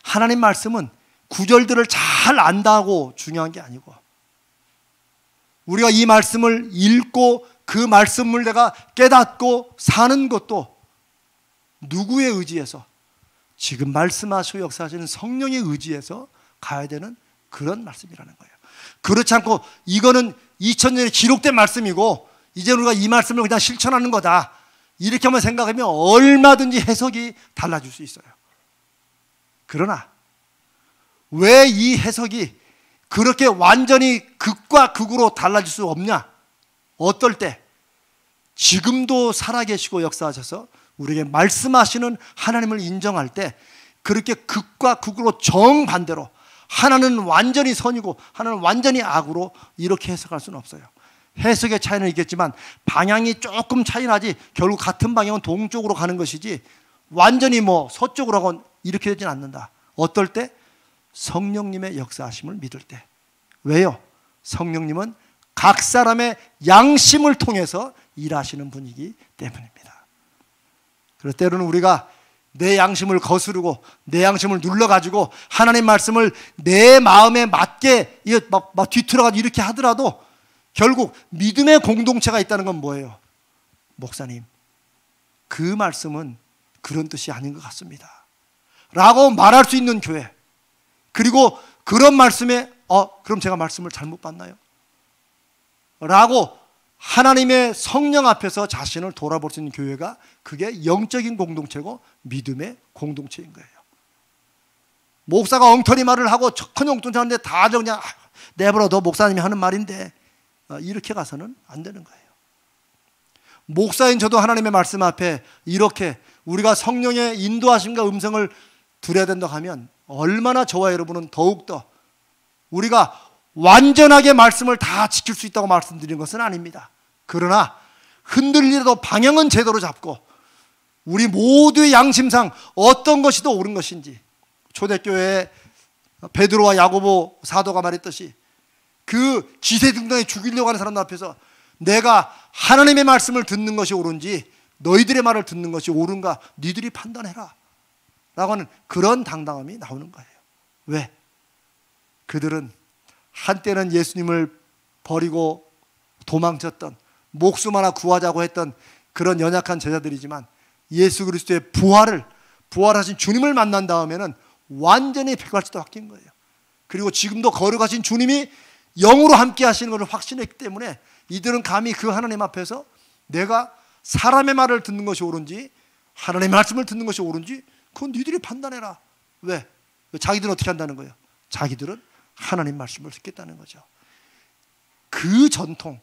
하나님 말씀은 구절들을 잘 안다고 중요한 게 아니고, 우리가 이 말씀을 읽고 그 말씀을 내가 깨닫고 사는 것도 누구의 의지에서? 지금 말씀하시고 역사하시는 성령의 의지에서 가야 되는 그런 말씀이라는 거예요. 그렇지 않고 이거는 2000년에 기록된 말씀이고 이제 우리가 이 말씀을 그냥 실천하는 거다, 이렇게만 생각하면 얼마든지 해석이 달라질 수 있어요. 그러나 왜 이 해석이 그렇게 완전히 극과 극으로 달라질 수 없냐? 어떨 때? 지금도 살아계시고 역사하셔서 우리에게 말씀하시는 하나님을 인정할 때 그렇게 극과 극으로 정반대로, 하나는 완전히 선이고 하나는 완전히 악으로 이렇게 해석할 수는 없어요. 해석의 차이는 있겠지만 방향이 조금 차이 나지 결국 같은 방향은 동쪽으로 가는 것이지 완전히 뭐 서쪽으로 하건 이렇게 되진 않는다. 어떨 때? 성령님의 역사하심을 믿을 때. 왜요? 성령님은 각 사람의 양심을 통해서 일하시는 분이기 때문입니다. 그래서 때로는 우리가 내 양심을 거스르고 내 양심을 눌러가지고 하나님 말씀을 내 마음에 맞게 막 뒤틀어가지고 이렇게 하더라도 결국 믿음의 공동체가 있다는 건 뭐예요? 목사님, 그 말씀은 그런 뜻이 아닌 것 같습니다 라고 말할 수 있는 교회, 그리고 그런 말씀에 그럼 제가 말씀을 잘못 봤나요? 라고 하나님의 성령 앞에서 자신을 돌아볼 수 있는 교회가, 그게 영적인 공동체고 믿음의 공동체인 거예요. 목사가 엉터리 말을 하고 척헌용돈하는데 다들 그냥 내버려 둬, 목사님이 하는 말인데, 이렇게 가서는 안 되는 거예요. 목사인 저도 하나님의 말씀 앞에 이렇게 우리가 성령의 인도하심과 음성을 들어야 된다고 하면 얼마나 저와 여러분은 더욱더 우리가 완전하게 말씀을 다 지킬 수 있다고 말씀드리는 것은 아닙니다. 그러나 흔들리더라도 방향은 제대로 잡고 우리 모두의 양심상 어떤 것이 더 옳은 것인지, 초대교회에 베드로와 야고보 사도가 말했듯이 그 기세등등에 죽이려고 하는 사람들 앞에서 내가 하나님의 말씀을 듣는 것이 옳은지 너희들의 말을 듣는 것이 옳은가 니들이 판단해라 라고 하는 그런 당당함이 나오는 거예요. 왜? 그들은 한때는 예수님을 버리고 도망쳤던, 목숨 하나 구하자고 했던 그런 연약한 제자들이지만 예수 그리스도의 부활하신 주님을 만난 다음에는 완전히 백발지도 바뀐 거예요. 그리고 지금도 거룩하신 주님이 영으로 함께 하시는 것을 확신했기 때문에 이들은 감히 그 하나님 앞에서 내가 사람의 말을 듣는 것이 옳은지 하나님의 말씀을 듣는 것이 옳은지 그건 니들이 판단해라. 왜? 자기들은 어떻게 한다는 거예요? 자기들은 하나님 말씀을 듣겠다는 거죠. 그 전통,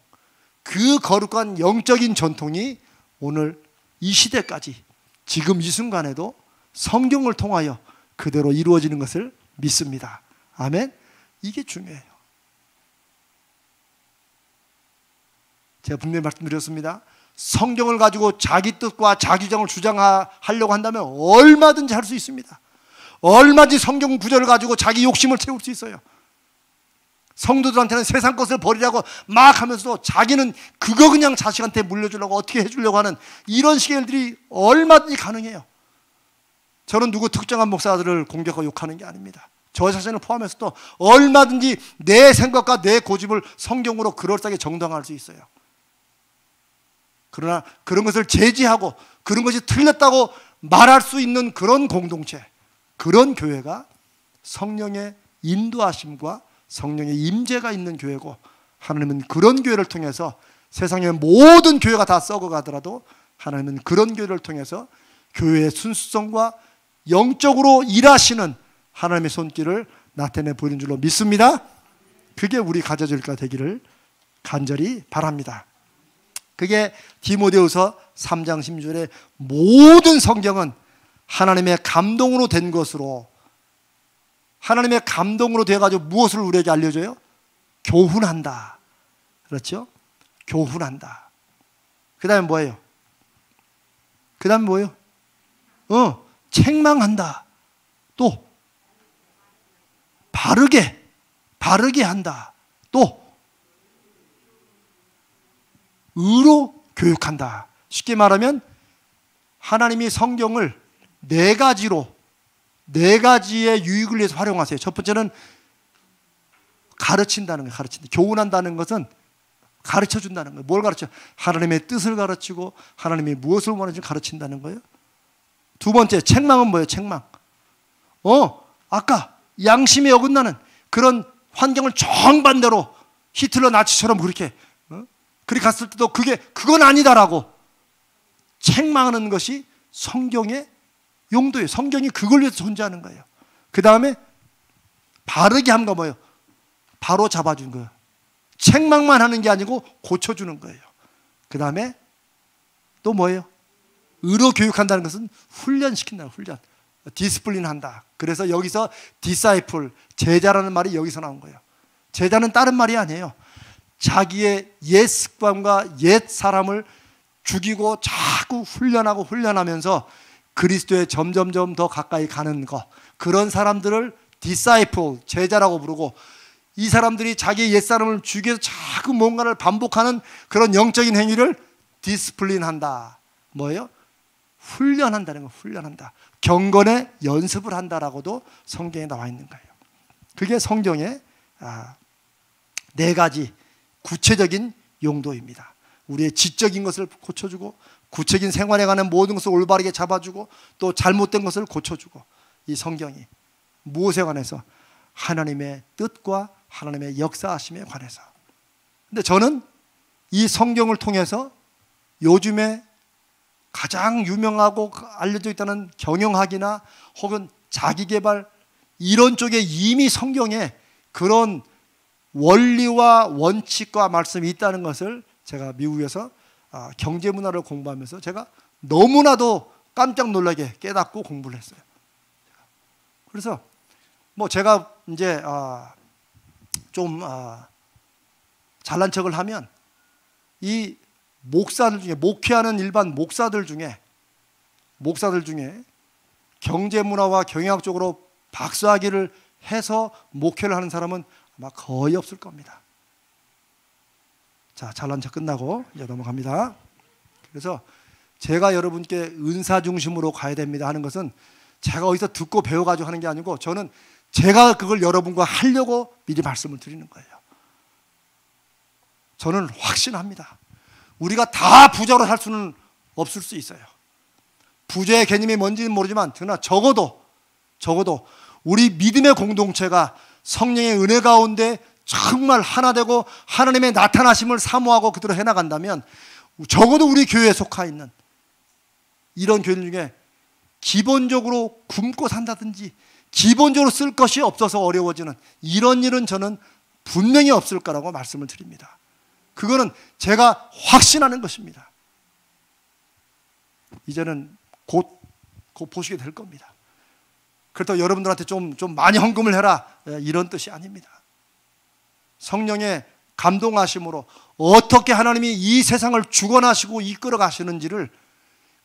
그 거룩한 영적인 전통이 오늘 이 시대까지 지금 이 순간에도 성경을 통하여 그대로 이루어지는 것을 믿습니다. 아멘. 이게 중요해요. 제가 분명히 말씀드렸습니다. 성경을 가지고 자기 뜻과 자기 주장을 주장하려고 한다면 얼마든지 할 수 있습니다. 얼마든지 성경 구절을 가지고 자기 욕심을 채울 수 있어요. 성도들한테는 세상 것을 버리라고 막 하면서도 자기는 그거 그냥 자식한테 물려주려고 어떻게 해주려고 하는 이런 식의 일들이 얼마든지 가능해요. 저는 누구 특정한 목사들을 공격하고 욕하는 게 아닙니다. 저 자신을 포함해서도 얼마든지 내 생각과 내 고집을 성경으로 그럴싸하게 정당화할 수 있어요. 그러나 그런 것을 제지하고 그런 것이 틀렸다고 말할 수 있는 그런 공동체, 그런 교회가 성령의 인도하심과 성령의 임재가 있는 교회고, 하나님은 그런 교회를 통해서 세상의 모든 교회가 다 썩어가더라도 하나님은 그런 교회를 통해서 교회의 순수성과 영적으로 일하시는 하나님의 손길을 나타내 보이는 줄로 믿습니다. 그게 우리 가져질까 되기를 간절히 바랍니다. 그게 디모데후서 3장 16절에 모든 성경은 하나님의 감동으로 된 것으로, 하나님의 감동으로 돼가지고 무엇을 우리에게 알려줘요? 교훈한다. 그렇죠? 교훈한다. 그 다음에 뭐예요? 그 다음에 뭐예요? 책망한다. 또 바르게 한다. 또 의로 교육한다. 쉽게 말하면 하나님이 성경을 네 가지로 네 가지의 유익을 위해서 활용하세요. 첫 번째는 가르친다는 거예요. 가르친다. 교훈한다는 것은 가르쳐 준다는 거예요. 뭘 가르쳐? 하나님의 뜻을 가르치고 하나님이 무엇을 원하는지 가르친다는 거예요. 두 번째, 책망은 뭐예요? 책망. 아까 양심에 어긋나는 그런 환경을 정반대로 히틀러 나치처럼 그렇게 그렇게 갔을 때도 그건 아니다라고 책망하는 것이 성경의 용도예요. 성경이 그걸 위해서 존재하는 거예요. 그 다음에 바르게 한 거 뭐예요? 바로 잡아준 거예요. 책망만 하는 게 아니고 고쳐주는 거예요. 그 다음에 또 뭐예요? 의로 교육한다는 것은 훈련시킨다. 훈련. 디스플린 한다. 그래서 여기서 디사이플, 제자라는 말이 여기서 나온 거예요. 제자는 다른 말이 아니에요. 자기의 옛 습관과 옛 사람을 죽이고 자꾸 훈련하고 훈련하면서 그리스도에 점점점 더 가까이 가는 것, 그런 사람들을 디사이플, 제자라고 부르고, 이 사람들이 자기의 옛사람을 죽여서 자꾸 뭔가를 반복하는 그런 영적인 행위를 디스플린한다. 뭐예요? 훈련한다는 거. 훈련한다. 경건의 연습을 한다라고도 성경에 나와 있는 거예요. 그게 성경의 네 가지 구체적인 용도입니다. 우리의 지적인 것을 고쳐주고, 구체적인 생활에 관한 모든 것을 올바르게 잡아주고, 또 잘못된 것을 고쳐주고, 이 성경이 무엇에 관해서? 하나님의 뜻과 하나님의 역사하심에 관해서. 근데 저는 이 성경을 통해서 요즘에 가장 유명하고 알려져 있다는 경영학이나 혹은 자기개발 이런 쪽에 이미 성경에 그런 원리와 원칙과 말씀이 있다는 것을 제가 미국에서 경제문화를 공부하면서 제가 너무나도 깜짝 놀라게 깨닫고 공부를 했어요. 그래서 뭐 제가 이제 좀 잘난 척을 하면 이 목사들 중에, 목회하는 일반 목사들 중에 경제문화와 경영학 쪽으로 박사학위를 해서 목회를 하는 사람은 아마 거의 없을 겁니다. 자, 잘난 척 끝나고 이제 넘어갑니다. 그래서 제가 여러분께 은사 중심으로 가야 됩니다 하는 것은 제가 어디서 듣고 배워가지고 하는 게 아니고, 저는 제가 그걸 여러분과 하려고 미리 말씀을 드리는 거예요. 저는 확신합니다. 우리가 다 부자로 살 수는 없을 수 있어요. 부자의 개념이 뭔지는 모르지만, 그러나 적어도 우리 믿음의 공동체가 성령의 은혜 가운데 정말 하나 되고 하나님의 나타나심을 사모하고 그대로 해나간다면, 적어도 우리 교회에 속하 있는 이런 교회들 중에 기본적으로 굶고 산다든지 기본적으로 쓸 것이 없어서 어려워지는 이런 일은 저는 분명히 없을 거라고 말씀을 드립니다. 그거는 제가 확신하는 것입니다. 이제는 곧 보시게 될 겁니다. 그렇다고 여러분들한테 좀 많이 헌금을 해라, 이런 뜻이 아닙니다. 성령의 감동하심으로 어떻게 하나님이 이 세상을 주관하시고 이끌어 가시는지를,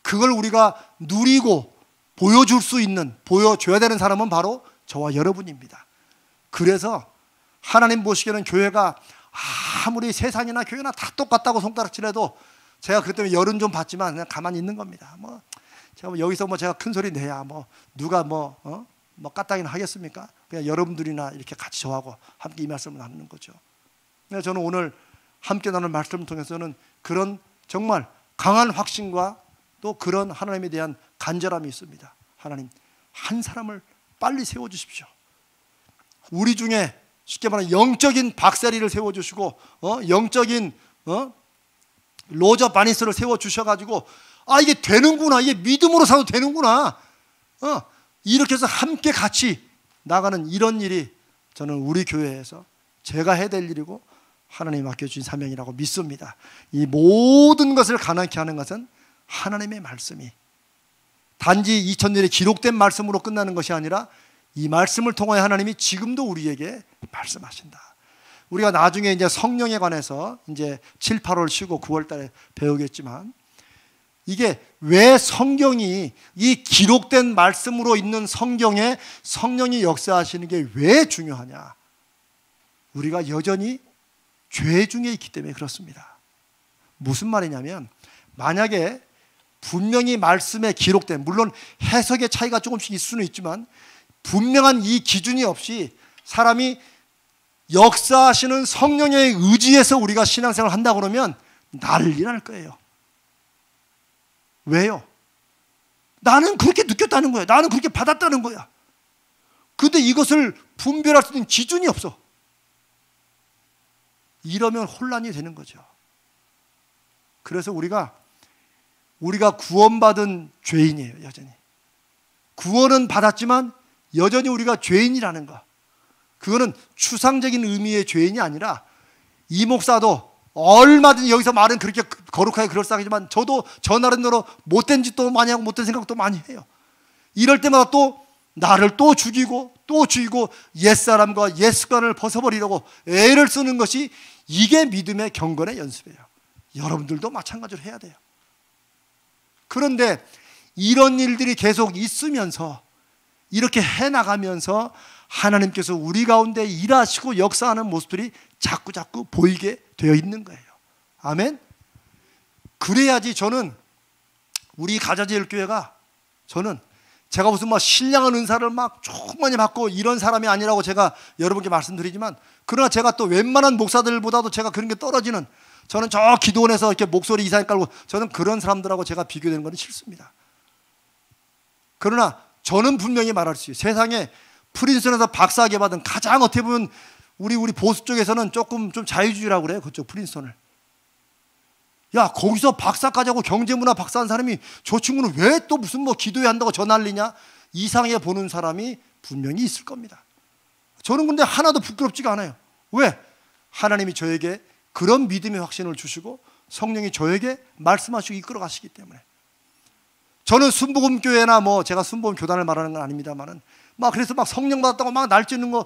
그걸 우리가 누리고 보여줄 수 있는, 보여줘야 되는 사람은 바로 저와 여러분입니다. 그래서 하나님 보시기에는 교회가 아무리 세상이나 교회나 다 똑같다고 손가락질해도 제가 그것 때문에 열은 좀 받지만 그냥 가만히 있는 겁니다. 제가 여기서 제가 큰 소리 내야 누가 까딱이나 하겠습니까? 그냥 여러분들이나 이렇게 같이 저하고 함께 이 말씀을 나누는 거죠. 그래서 저는 오늘 함께 나눈 말씀을 통해서는 그런 정말 강한 확신과 또 그런 하나님에 대한 간절함이 있습니다. 하나님, 한 사람을 빨리 세워주십시오. 우리 중에 쉽게 말하면 영적인 박세리를 세워주시고, 영적인 로저 바니스를 세워주셔가지고, 이게 되는구나, 이게 믿음으로 사도 되는구나, 이렇게 해서 함께 같이 나가는 이런 일이 저는 우리 교회에서 제가 해야 될 일이고 하나님이 맡겨주신 사명이라고 믿습니다. 이 모든 것을 가능케 하는 것은 하나님의 말씀이 단지 2000년에 기록된 말씀으로 끝나는 것이 아니라 이 말씀을 통하여 하나님이 지금도 우리에게 말씀하신다. 우리가 나중에 이제 성령에 관해서 이제 7, 8월 쉬고 9월 달에 배우겠지만, 이게 왜 성경이 이 기록된 말씀으로 있는 성경에 성령이 역사하시는 게 왜 중요하냐? 우리가 여전히 죄 중에 있기 때문에 그렇습니다. 무슨 말이냐면, 만약에 분명히 말씀에 기록된, 물론 해석의 차이가 조금씩 있을 수는 있지만 분명한 이 기준이 없이 사람이 역사하시는 성령의 의지에서 우리가 신앙생활을 한다 그러면 난리 날 거예요. 왜요? 나는 그렇게 느꼈다는 거야. 나는 그렇게 받았다는 거야. 근데 이것을 분별할 수 있는 기준이 없어. 이러면 혼란이 되는 거죠. 그래서 우리가 구원받은 죄인이에요, 여전히. 구원은 받았지만 여전히 우리가 죄인이라는 거. 그거는 추상적인 의미의 죄인이 아니라 이 목사도 얼마든지 여기서 말은 그렇게 거룩하게 그럴싸하지만 저도 저 나름대로 못된 짓도 많이 하고 못된 생각도 많이 해요. 이럴 때마다 또 나를 또 죽이고 옛사람과 옛습관을 벗어버리려고 애를 쓰는 것이 이게 믿음의 경건의 연습이에요. 여러분들도 마찬가지로 해야 돼요. 그런데 이런 일들이 계속 있으면서 이렇게 해나가면서 하나님께서 우리 가운데 일하시고 역사하는 모습들이 자꾸 보이게 되어 있는 거예요. 아멘. 그래야지 저는 우리 가자제일교회가 저는 제가 무슨 막 신령한 은사를 막 충만히 받고 이런 사람이 아니라고 제가 여러분께 말씀드리지만 그러나 제가 또 웬만한 목사들보다도 제가 그런 게 떨어지는 저는 저 기도원에서 이렇게 목소리 이상하게 깔고 저는 그런 사람들하고 제가 비교되는 건 싫습니다. 그러나 저는 분명히 말할 수 있어요. 세상에 프린스턴에서 박사학위 받은 가장 어떻게 보면 우리 보수 쪽에서는 조금 좀 자유주의라고 그래요. 그쪽 프린스턴을. 야, 거기서 박사까지 하고 경제문화 박사한 사람이 저 친구는 왜 또 무슨 뭐 기도회 한다고 저 난리냐? 이상하게 보는 사람이 분명히 있을 겁니다. 저는 근데 하나도 부끄럽지가 않아요. 왜? 하나님이 저에게 그런 믿음의 확신을 주시고 성령이 저에게 말씀하시고 이끌어 가시기 때문에. 저는 순복음교회나 뭐 제가 순복음 교단을 말하는 건 아닙니다만은 막 그래서 막 성령 받았다고 막 날뛰는 거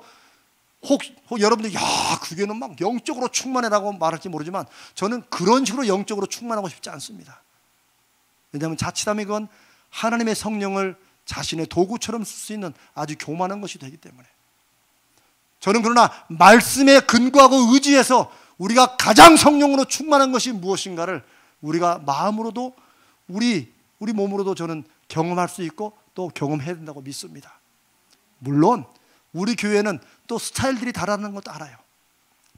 혹 여러분들 야 그게는 막 영적으로 충만해라고 말할지 모르지만 저는 그런 식으로 영적으로 충만하고 싶지 않습니다. 왜냐하면 자칫하면 그건 하나님의 성령을 자신의 도구처럼 쓸 수 있는 아주 교만한 것이 되기 때문에 저는 그러나 말씀에 근거하고 의지해서 우리가 가장 성령으로 충만한 것이 무엇인가를 우리가 마음으로도 우리 몸으로도 저는 경험할 수 있고 또 경험해야 된다고 믿습니다. 물론 우리 교회는 또 스타일들이 다르다는 것도 알아요.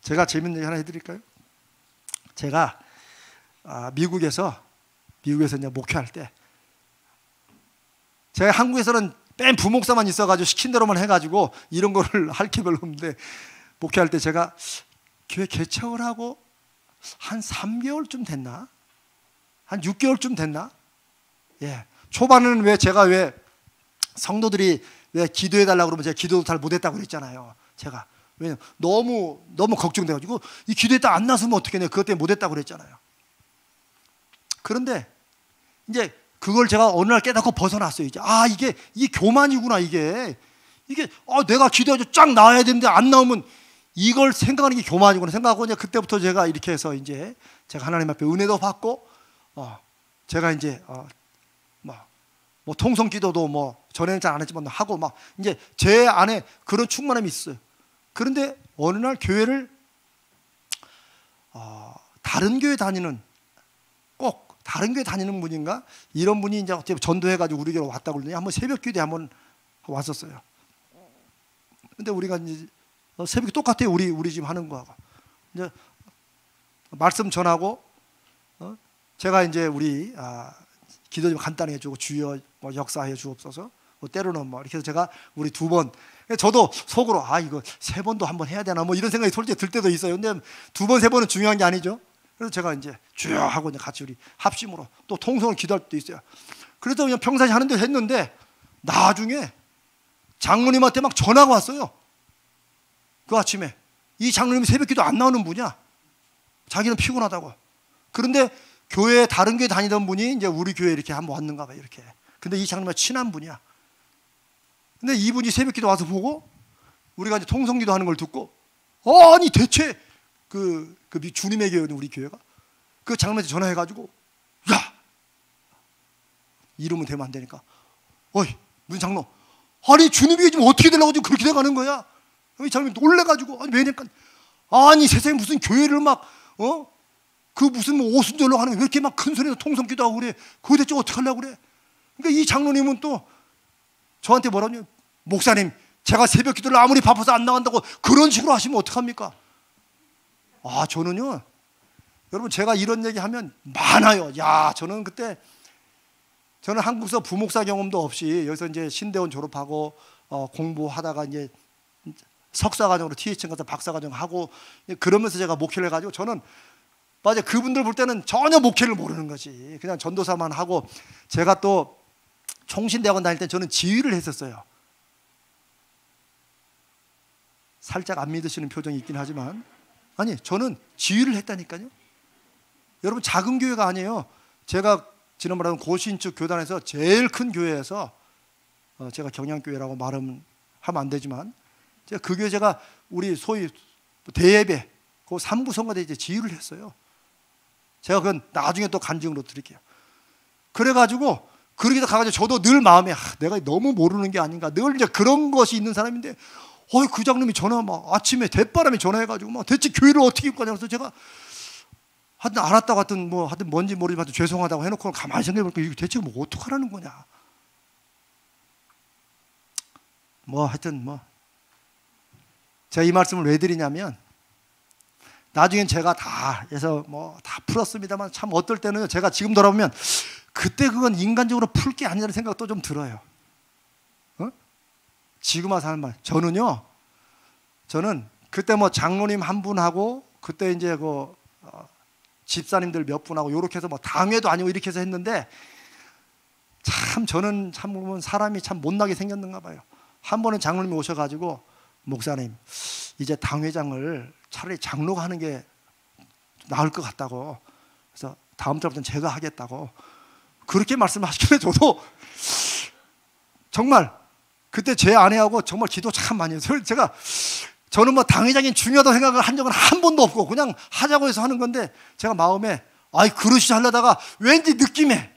제가 재밌는 얘기 하나 해드릴까요? 제가 미국에서 이제 목회할 때 제가 한국에서는 뺀 부목사만 있어가지고 시킨 대로만 해가지고 이런 거를 할 게 별로 없는데 목회할 때 제가 교회 개척을 하고 한 3개월쯤 됐나? 한 6개월쯤 됐나? 예. 초반에는 제가 성도들이 왜 기도해달라고 그러면 제가 기도도 잘 못했다고 그랬잖아요. 제가. 왜냐면 너무 걱정돼가지고 이 기도했다 안 나서면 어떡하냐. 그것 때문에 못했다고 그랬잖아요. 그런데 이제 그걸 제가 어느 날 깨닫고 벗어났어요. 이제 이게 교만이구나. 이게 내가 기도해서 쫙 나와야 되는데 안 나오면 이걸 생각하는 게 교만이구나 생각하고 이제 그때부터 제가 이렇게 해서 이제 제가 하나님 앞에 은혜도 받고 제가 이제 뭐 통성 기도도 뭐 전에는 잘 안 했지만 하고 막 이제 제 안에 그런 충만함이 있어요. 그런데 어느 날 교회를 다른 교회 다니는 분인가 이런 분이 이제 어떻게 전도해가지고 우리 교회 왔다고 그러더니 한번 새벽 기도에 한번 왔었어요. 근데 우리가 이제 새벽이 똑같아요. 우리 지금 하는 거하고 이제 말씀 전하고 제가 이제 우리 기도 좀 간단히 해주고 주여 뭐 역사해 주옵소서 뭐 때로는 뭐 이렇게 해서 제가 우리 2번 저도 속으로 이거 3번도 한번 해야 되나 뭐 이런 생각이 솔직히 들 때도 있어요. 근데 2번 3번은 중요한 게 아니죠. 그래서 제가 이제 주여 하고 이제 같이 우리 합심으로 또 통성을 기도할 때도 있어요. 그래서 그냥 평상시 하는 대로 했는데 나중에 장로님한테 막 전화가 왔어요. 그 아침에 이 장로님이 새벽 기도 안 나오는 분이야. 자기는 피곤하다고. 그런데 다른 교회 다니던 분이 이제 우리 교회 이렇게 한번 왔는가 봐요. 이렇게. 근데 이 장로님과 친한 분이야. 근데 이분이 새벽 기도 와서 보고 우리가 이제 통성 기도 하는 걸 듣고 아니 대체 그 주님의 교회는 우리 교회가 그 장로님한테 전화해가지고 야 이러면 되면 안 되니까 어이 무슨 장로 아니 주님이 지금 어떻게 되려고 지금 그렇게 돼가는 거야. 이 장로님이 놀래가지고 왜냐니까 세상에 무슨 교회를 그 무슨 뭐 오순절로 하는 왜 이렇게 막 큰 소리로 통성 기도하고 그래. 그거 대체 어떻게 하려고 그래. 그러니까 이 장로님은 또 저한테 뭐라냐면 목사님, 제가 새벽 기도를 아무리 바빠서 안 나간다고 그런 식으로 하시면 어떡합니까? 저는요, 여러분, 제가 이런 얘기 하면 많아요. 저는 그때, 저는 한국에서 부목사 경험도 없이 여기서 이제 신대원 졸업하고 공부하다가 이제 석사과정으로 THN 가서 박사과정 하고 그러면서 제가 목회를 해가지고, 저는 맞아, 그분들 볼 때는 전혀 목회를 모르는 거지. 그냥 전도사만 하고, 제가 또 총신대학원 다닐 때 저는 지휘를 했었어요. 살짝 안 믿으시는 표정이 있긴 하지만, 아니, 저는 지휘를 했다니까요. 여러분, 작은 교회가 아니에요. 제가 지난번에 고신축 교단에서 제일 큰 교회에서, 제가 경양교회라고 말하면 안 되지만, 제가 그 교회, 제가 우리 소위 대예배 그 3부 성가대 이제 지휘를 했어요. 제가 그건 나중에 또 간증으로 드릴게요. 그래가지고 그러기도 가가지고 저도 늘 마음에 내가 너무 모르는 게 아닌가, 늘 이제 그런 것이 있는 사람인데, 그 장로님이 막 아침에 대바람에 전화해가지고 막 대체 교회를 어떻게 입고 가냐고. 그래서 제가 하여튼 알았다고 하여튼 뭔지 모르지만 죄송하다고 해놓고 가만히 생각해보니까 이거 대체 뭐 어떡하라는 거냐. 하여튼 제가 이 말씀을 왜 드리냐면, 나중엔 제가 다 해서 다 풀었습니다만, 참 어떨 때는 제가 지금 돌아보면 그때 그건 인간적으로 풀 게 아니라는 생각도 좀 들어요. 지금 와서 하는 말, 저는 그때 장로님 한 분하고 그때 이제 집사님들 몇 분하고 요렇게 해서 당회도 아니고 이렇게 해서 했는데, 참 저는 참 보면 사람이 참 못나게 생겼는가 봐요. 한 번은 장로님이 오셔가지고, 목사님, 이제 당회장을 차라리 장로가 하는 게 나을 것 같다고, 그래서 다음 달부터는 제가 하겠다고 그렇게 말씀하시길래, 저도 정말 그때 제 아내하고 정말 기도 참 많이 했어요. 저는 당회장이 중요하다고 생각을 한 적은 한 번도 없고 그냥 하자고 해서 하는 건데, 제가 마음에 그릇이 하려다가 왠지 느낌에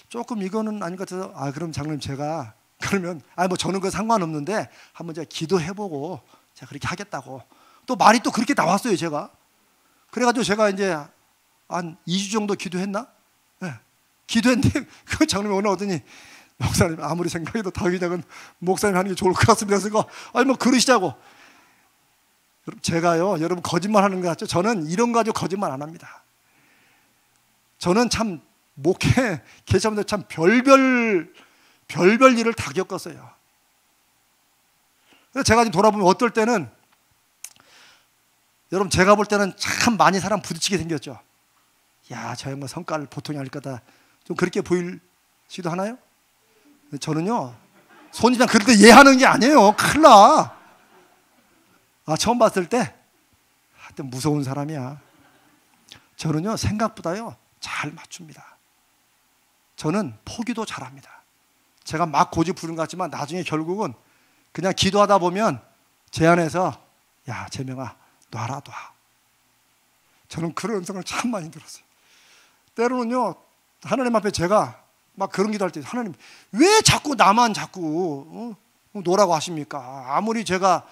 조금 이거는 아닌 것 같아서, 그럼 장로님, 제가 그러면 저는 그 상관없는데 한번 제가 기도해보고 제가 그렇게 하겠다고, 또 말이 또 그렇게 나왔어요. 제가 그래가지고 제가 이제 한 2주 정도 기도했나? 네. 기도했는데 그 장로님이 오늘 오더니, 목사님, 아무리 생각해도 당회장은 목사님 하는 게 좋을 것 같습니다. 그래서 그러시자고. 제가요, 여러분, 거짓말 하는 것 같죠? 저는 이런 거 가지고 거짓말 안 합니다. 저는 참 목회 계시하면서 참 별별 일을 다 겪었어요. 그래서 제가 지금 돌아보면 어떨 때는, 여러분, 제가 볼 때는 참 많이 사람 부딪히게 생겼죠. 저 양반 성깔 보통이 아닐 거다, 좀 그렇게 보일지도 하나요? 저는요, 손이랑 그럴 때 이해하는 게 아니에요. 큰일 나. 처음 봤을 때 하여튼 무서운 사람이야. 저는요, 생각보다요 잘 맞춥니다. 저는 포기도 잘합니다. 제가 막 고집 부른 것 같지만 나중에 결국은 그냥 기도하다 보면 제 안에서, 재명아, 놔라. 저는 그런 음성을 참 많이 들었어요. 때로는요, 하나님 앞에 제가 막 그런 기도할 때, 하나님, 왜 자꾸 나만 자꾸 노라고 하십니까? 아무리 제가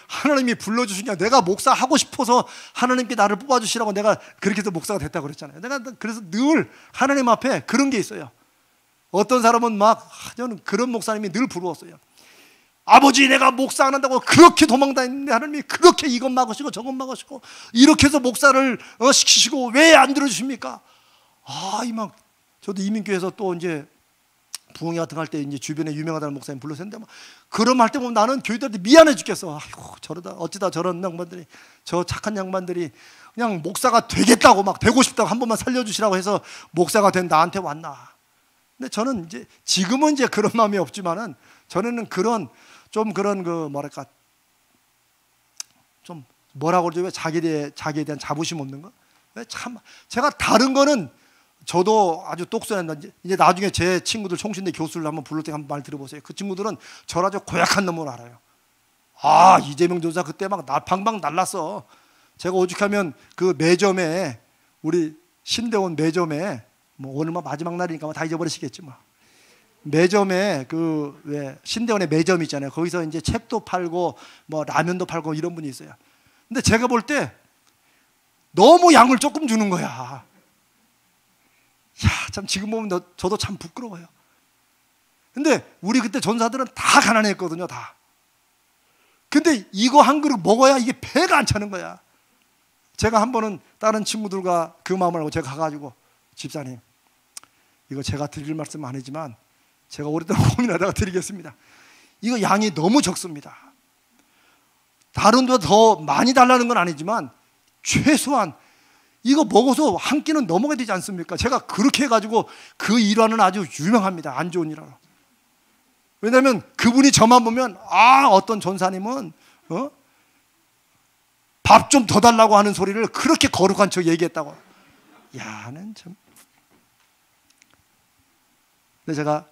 하나님이 불러주시냐, 내가 목사 하고 싶어서 하나님께 나를 뽑아주시라고 내가 그렇게 해서 목사가 됐다고 그랬잖아요. 내가 그래서 늘 하나님 앞에 그런 게 있어요. 어떤 사람은 저는 그런 목사님이 늘 부러웠어요. 아버지, 내가 목사 안 한다고 그렇게 도망다니는데 하나님이 그렇게 이것 막으시고 저것 막으시고 이렇게 해서 목사를 시키시고 왜 안 들어주십니까? 저도 이민교회에서 또 이제 부흥회 같은 거 할 때 이제 주변에 유명하다는 목사님 불러서 했는데, 그런 말 때 보면 나는 교회들한테 미안해 죽겠어. 저러다 어찌다 저런 양반들이, 저 착한 양반들이 그냥 목사가 되겠다고, 되고 싶다고, 한 번만 살려주시라고 해서 목사가 된 나한테 왔나. 근데 저는 이제 지금은 이제 그런 마음이 없지만은, 전에는 좀 뭐라고 그러죠? 왜 자기에 대한 자부심 없는 거? 왜 제가 다른 거는 저도 아주 똑소한다. 이제 나중에 제 친구들 총신대 교수를 한번 부를 때 한번 말 들어보세요. 그 친구들은 저를 아주 고약한 놈으로 알아요. 이재명 전사 그때 방방 날랐어. 제가 오죽하면 그 매점에, 우리 신대원 매점에, 오늘 마지막 날이니까 다 잊어버리시겠지 매점에 왜 신대원의 매점 있잖아요. 거기서 이제 책도 팔고 라면도 팔고 이런 분이 있어요. 근데 제가 볼 때 너무 양을 조금 주는 거야. 참 지금 보면 저도 참 부끄러워요. 근데 우리 그때 전사들은 다 가난했거든요, 다. 근데 이거 한 그릇 먹어야 이게 배가 안 차는 거야. 제가 한 번은 다른 친구들과 그 마음을 하고 제가 가가지고, 집사님, 이거 제가 드릴 말씀 아니지만 제가 오랫동안 고민하다가 드리겠습니다. 이거 양이 너무 적습니다. 다른 데보다 더 많이 달라는 건 아니지만 최소한 이거 먹어서 한 끼는 넘어가야 되지 않습니까? 제가 그렇게 해가지고 그 일화는 아주 유명합니다. 안 좋은 일화로. 왜냐하면 그분이 저만 보면 어떤 전사님은 밥 좀 더 달라고 하는 소리를 그렇게 거룩한 척 얘기했다고. 야는 참. 근데 제가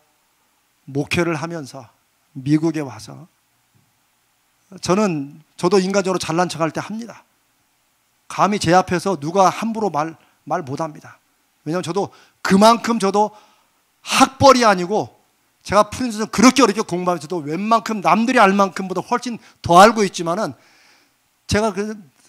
목회를 하면서 미국에 와서 저도 인간적으로 잘난 척할 때 합니다. 감히 제 앞에서 누가 함부로 말 못합니다. 왜냐하면 저도 학벌이 아니고 제가 프린스에서 그렇게 어렵게 공부하면서도 웬만큼 남들이 알 만큼보다 훨씬 더 알고 있지만은 제가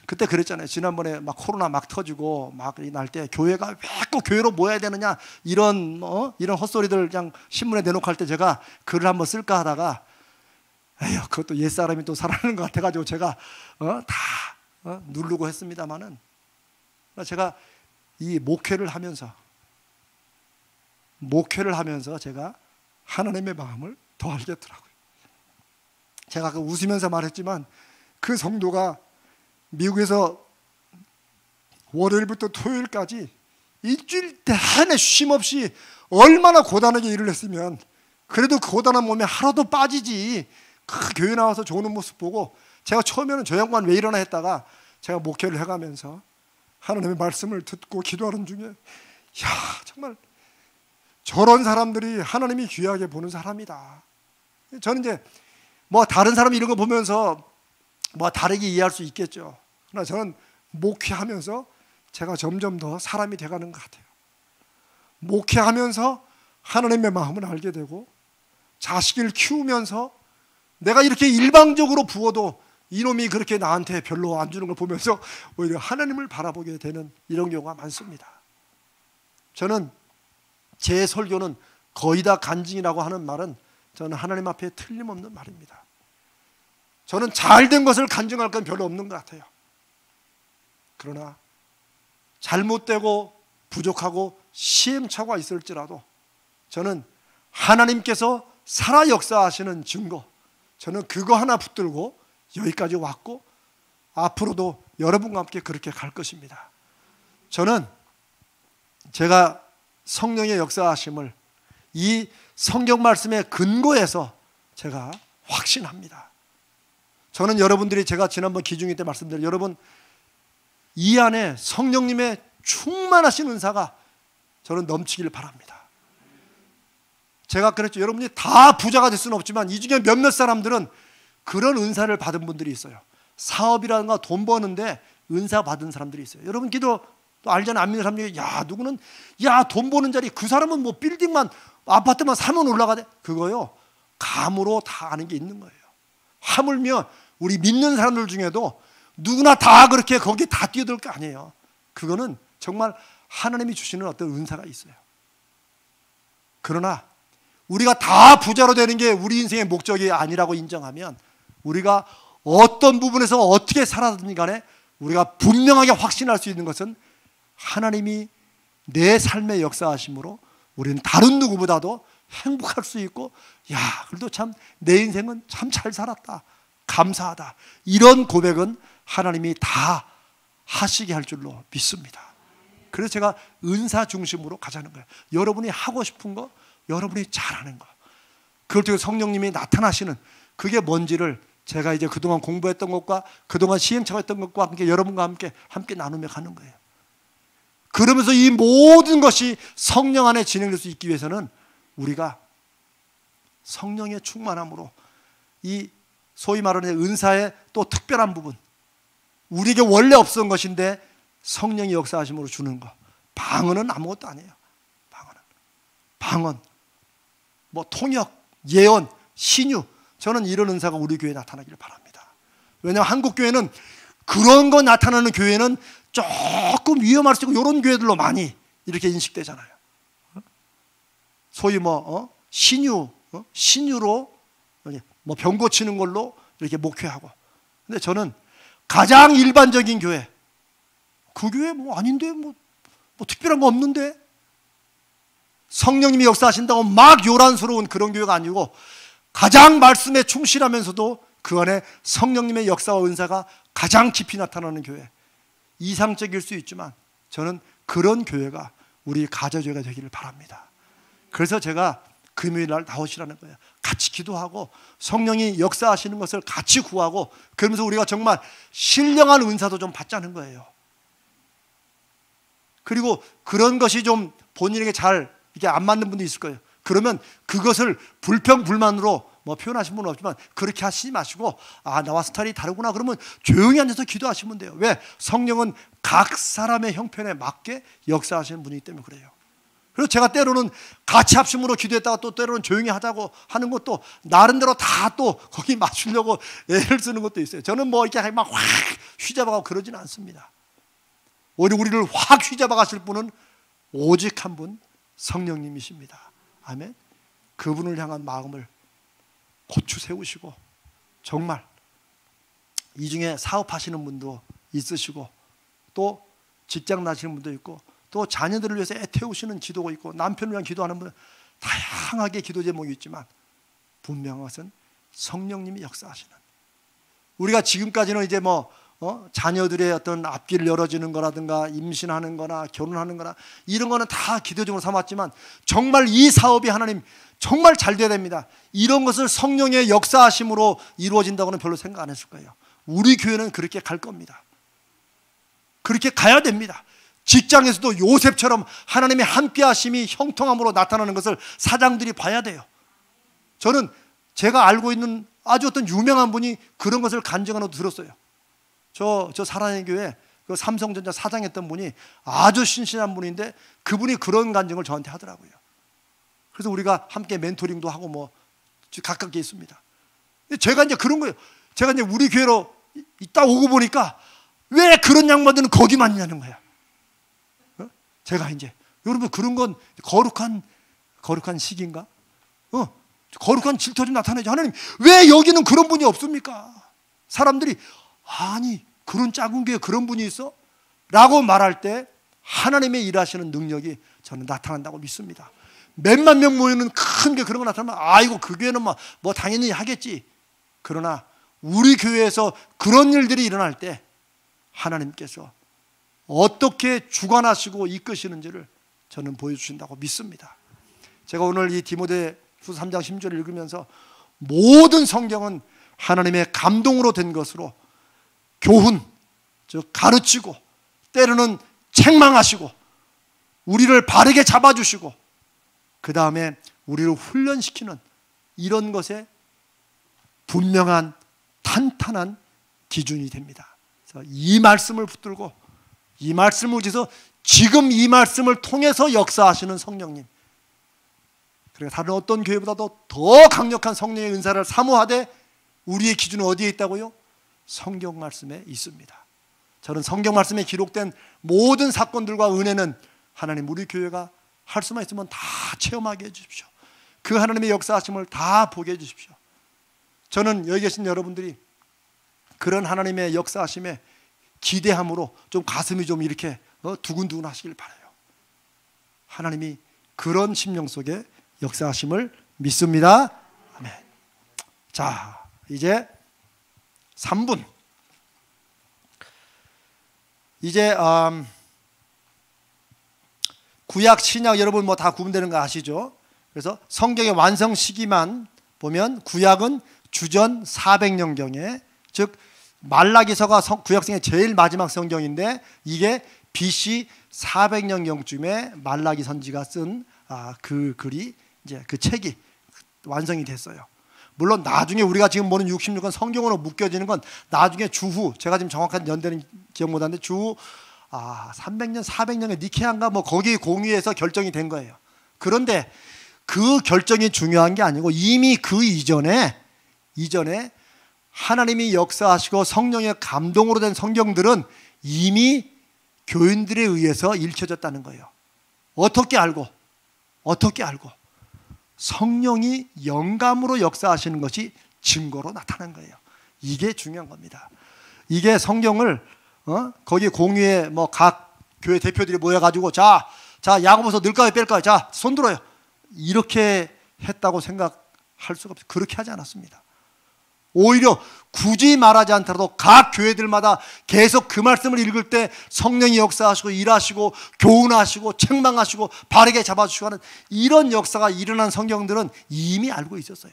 그때 그랬잖아요. 지난번에 막 코로나 막 터지고 막 날 때 교회가 왜 꼭 교회로 모여야 되느냐 이런 헛소리들 그냥 신문에 내놓고 할 때 제가 글을 한번 쓸까 하다가 에휴 그것도 옛사람이 또 살아나는 것 같아가지고 제가 다 누르고 했습니다마는 제가 이 목회를 하면서 제가 하나님의 마음을 더 알겠더라고요. 제가 아까 웃으면서 말했지만 그 성도가 미국에서 월요일부터 토요일까지 일주일 내내 쉼없이 얼마나 고단하게 일을 했으면 그래도 그 고단한 몸에 하루도 빠지지. 그 교회 나와서 좋은 모습 보고 제가 처음에는 저 양반 왜 이러나 했다가 제가 목회를 해가면서 하나님의 말씀을 듣고 기도하는 중에 야 정말 저런 사람들이 하나님이 귀하게 보는 사람이다. 저는 이제 뭐 다른 사람 이런 거 보면서 뭐 다르게 이해할 수 있겠죠. 그러나 저는 목회하면서 제가 점점 더 사람이 돼가는 것 같아요. 목회하면서 하나님의 마음을 알게 되고 자식을 키우면서 내가 이렇게 일방적으로 부어도 이놈이 그렇게 나한테 별로 안 주는 걸 보면서 오히려 하나님을 바라보게 되는 이런 경우가 많습니다. 저는 제 설교는 거의 다 간증이라고 하는 말은 저는 하나님 앞에 틀림없는 말입니다. 저는 잘된 것을 간증할 건 별로 없는 것 같아요. 그러나 잘못되고 부족하고 시행착오가 있을지라도 저는 하나님께서 살아 역사하시는 증거, 저는 그거 하나 붙들고 여기까지 왔고 앞으로도 여러분과 함께 그렇게 갈 것입니다. 저는 제가 성령의 역사하심을 이 성경 말씀의 근거에서 제가 확신합니다. 저는 여러분들이 제가 지난번 기중회 때 말씀드린 여러분 이 안에 성령님의 충만하신 은사가 저는 넘치길 바랍니다. 제가 그랬죠. 여러분이 다 부자가 될 수는 없지만 이 중에 몇몇 사람들은 그런 은사를 받은 분들이 있어요. 사업이라든가 돈 버는데 은사 받은 사람들이 있어요. 여러분 기도 또 알잖아요. 안 믿는 사람 중에 누구는 돈 버는 자리 그 사람은 뭐 빌딩만 아파트만 사면 올라가대. 그거요. 감으로 다 아는 게 있는 거예요. 하물며 우리 믿는 사람들 중에도 누구나 다 그렇게 거기에 다 뛰어들 거 아니에요. 그거는 정말 하나님이 주시는 어떤 은사가 있어요. 그러나 우리가 다 부자로 되는 게 우리 인생의 목적이 아니라고 인정하면 우리가 어떤 부분에서 어떻게 살아든 간에 우리가 분명하게 확신할 수 있는 것은 하나님이 내 삶의 역사하심으로 우리는 다른 누구보다도 행복할 수 있고 그래도 참 내 인생은 참 잘 살았다. 감사하다. 이런 고백은 하나님이 다 하시게 할 줄로 믿습니다. 그래서 제가 은사 중심으로 가자는 거예요. 여러분이 하고 싶은 거, 여러분이 잘하는 거, 그걸 통해 성령님이 나타나시는 그게 뭔지를 제가 이제 그동안 공부했던 것과 그동안 시행착오했던 것과 함께 여러분과 함께 나누며 가는 거예요. 그러면서 이 모든 것이 성령 안에 진행될 수 있기 위해서는 우리가 성령의 충만함으로 이 소위 말하는 은사의 또 특별한 부분, 우리에게 원래 없었던 것인데 성령이 역사하심으로 주는 것. 방언은 아무것도 아니에요. 방언, 뭐 통역, 예언, 신유, 저는 이런 은사가 우리 교회에 나타나기를 바랍니다. 왜냐하면 한국 교회는 그런 거 나타나는 교회는 조금 위험할 수 있고 이런 교회들로 많이 이렇게 인식되잖아요. 소위 신유 신유로 뭐 병 고치는 걸로 이렇게 목회하고. 근데 저는 가장 일반적인 교회, 그 교회 뭐 아닌데 뭐 특별한 거 없는데, 성령님이 역사하신다고 막 요란스러운 그런 교회가 아니고 가장 말씀에 충실하면서도 그 안에 성령님의 역사와 은사가 가장 깊이 나타나는 교회. 이상적일 수 있지만 저는 그런 교회가 우리 가저교회가 되기를 바랍니다. 그래서 제가 금요일 날 나오시라는 거예요. 같이 기도하고 성령이 역사하시는 것을 같이 구하고, 그러면서 우리가 정말 신령한 은사도 좀 받자는 거예요. 그리고 그런 것이 좀 본인에게 잘 이게 안 맞는 분도 있을 거예요. 그러면 그것을 불평불만으로 뭐 표현하신 분은 없지만 그렇게 하시지 마시고, 아, 나와 스타일이 다르구나 그러면 조용히 앉아서 기도하시면 돼요. 왜? 성령은 각 사람의 형편에 맞게 역사하시는 분이기 때문에 그래요. 그래서 제가 때로는 같이 합심으로 기도했다가 또 때로는 조용히 하자고 하는 것도 나름대로 다 또 거기 맞추려고 애를 쓰는 것도 있어요. 저는 뭐 이렇게 막 확 휘잡아가고 그러지는 않습니다. 오히려 우리를 확 휘잡아 가실 분은 오직 한 분, 성령님이십니다. 아멘. 그분을 향한 마음을 고추 세우시고, 정말 이 중에 사업하시는 분도 있으시고, 또 직장 나시는 분도 있고, 또 자녀들을 위해서 애태우시는 기도가 있고, 남편을 위한 기도하는 분, 다양하게 기도 제목이 있지만 분명한 것은 성령님이 역사하시는, 우리가 지금까지는 이제 자녀들의 어떤 앞길을 열어주는 거라든가 임신하는 거나 결혼하는 거나 이런 거는 다 기도적으로 삼았지만, 정말 이 사업이 하나님 정말 잘 돼야 됩니다. 이런 것을 성령의 역사하심으로 이루어진다고는 별로 생각 안 했을 거예요. 우리 교회는 그렇게 갈 겁니다. 그렇게 가야 됩니다. 직장에서도 요셉처럼 하나님의 함께 하심이 형통함으로 나타나는 것을 사장들이 봐야 돼요. 저는 제가 알고 있는 아주 어떤 유명한 분이 그런 것을 간증하는 거 들었어요. 저 사랑의 교회 그 삼성전자 사장했던 분이 아주 신실한 분인데, 그분이 그런 간증을 저한테 하더라고요. 그래서 우리가 함께 멘토링도 하고 뭐 가깝게 있습니다. 제가 이제 그런 거예요. 제가 이제 우리 교회로 있다 오고 보니까 왜 그런 양반들은 거기만 있냐는 거야. 제가 이제 여러분, 그런 건 거룩한 시기인가? 거룩한 질투 좀 나타내죠. 하나님 왜 여기는 그런 분이 없습니까? 사람들이 아니 그런 작은 교회에 그런 분이 있어? 라고 말할 때 하나님의 일하시는 능력이 저는 나타난다고 믿습니다. 몇만 명 모이는 큰 게 그런 거 나타나면 아이고 그 교회는 뭐 당연히 하겠지. 그러나 우리 교회에서 그런 일들이 일어날 때 하나님께서 어떻게 주관하시고 이끄시는지를 저는 보여주신다고 믿습니다. 제가 오늘 이 디모데후서 3장 10절을 읽으면서 모든 성경은 하나님의 감동으로 된 것으로 교훈, 즉 가르치고, 때로는 책망하시고, 우리를 바르게 잡아주시고, 그 다음에 우리를 훈련시키는 이런 것에 분명한 탄탄한 기준이 됩니다. 그래서 이 말씀을 붙들고, 이 말씀을 위해서 지금 이 말씀을 통해서 역사하시는 성령님, 그리고 다른 어떤 교회보다도 더 강력한 성령의 은사를 사모하되 우리의 기준은 어디에 있다고요? 성경 말씀에 있습니다. 저는 성경 말씀에 기록된 모든 사건들과 은혜는 하나님 우리 교회가 할 수만 있으면 다 체험하게 해주십시오. 그 하나님의 역사하심을 다 보게 해주십시오. 저는 여기 계신 여러분들이 그런 하나님의 역사하심에 기대함으로 좀 가슴이 좀 이렇게 두근두근 하시길 바라요. 하나님이 그런 심령 속에 역사하심을 믿습니다. 아멘. 자, 이제 3분. 이제 구약 신약 여러분 뭐 다 구분되는 거 아시죠? 그래서 성경의 완성 시기만 보면 구약은 주전 400년경에, 즉 말라기서가 구약성의 제일 마지막 성경인데 이게 BC 400년경쯤에 말라기 선지가 쓴 그 글이 이제 그 책이 완성이 됐어요. 물론 나중에 우리가 지금 보는 66권 성경으로 묶여지는 건 나중에 주후, 제가 지금 정확한 연대는 기억 못하는데 주후 300년, 400년에 니케아인가 뭐 거기 공의에서 결정이 된 거예요. 그런데 그 결정이 중요한 게 아니고 이미 그 이전에 하나님이 역사하시고 성령의 감동으로 된 성경들은 이미 교인들에 의해서 읽혀졌다는 거예요. 어떻게 알고? 성령이 영감으로 역사하시는 것이 증거로 나타난 거예요. 이게 중요한 겁니다. 이게 성경을 거기 공유에 뭐 각 교회 대표들이 모여가지고 자 야고보서 넣을까요 뺄까요? 자 손 들어요. 이렇게 했다고 생각할 수가 없어요. 그렇게 하지 않았습니다. 오히려 굳이 말하지 않더라도 각 교회들마다 계속 그 말씀을 읽을 때 성령이 역사하시고 일하시고 교훈하시고 책망하시고 바르게 잡아주시고 하는 이런 역사가 일어난 성경들은 이미 알고 있었어요.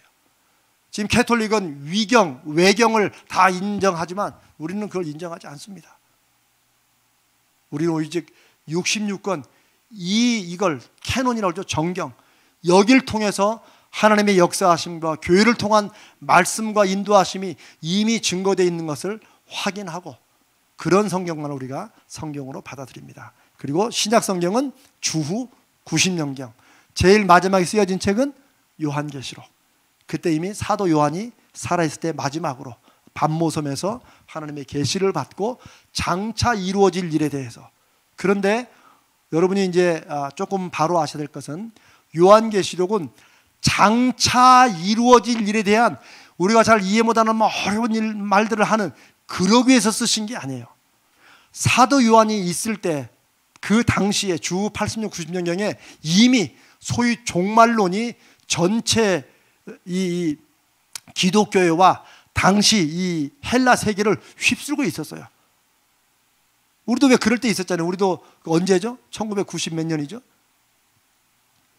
지금 캐톨릭은 위경, 외경을 다 인정하지만 우리는 그걸 인정하지 않습니다. 우리는 오직 66권 이걸 캐논이라고 하죠. 정경. 여길 통해서 하나님의 역사하심과 교회를 통한 말씀과 인도하심이 이미 증거되어 있는 것을 확인하고 그런 성경만 우리가 성경으로 받아들입니다. 그리고 신약 성경은 주후 90년경, 제일 마지막에 쓰여진 책은 요한계시록. 그때 이미 사도 요한이 살아있을 때 마지막으로 반모섬에서 하나님의 계시를 받고 장차 이루어질 일에 대해서. 그런데 여러분이 이제 조금 바로 아셔야 될 것은 요한계시록은 장차 이루어질 일에 대한 우리가 잘 이해 못하는 어려운 말들을 하는 그러기 위해서 쓰신 게 아니에요. 사도 요한이 있을 때 그 당시에 주 80년 90년경에 이미 소위 종말론이 전체 이 기독교회와 당시 이 헬라 세계를 휩쓸고 있었어요. 우리도 왜 그럴 때 있었잖아요. 우리도 언제죠? 1990 몇 년이죠?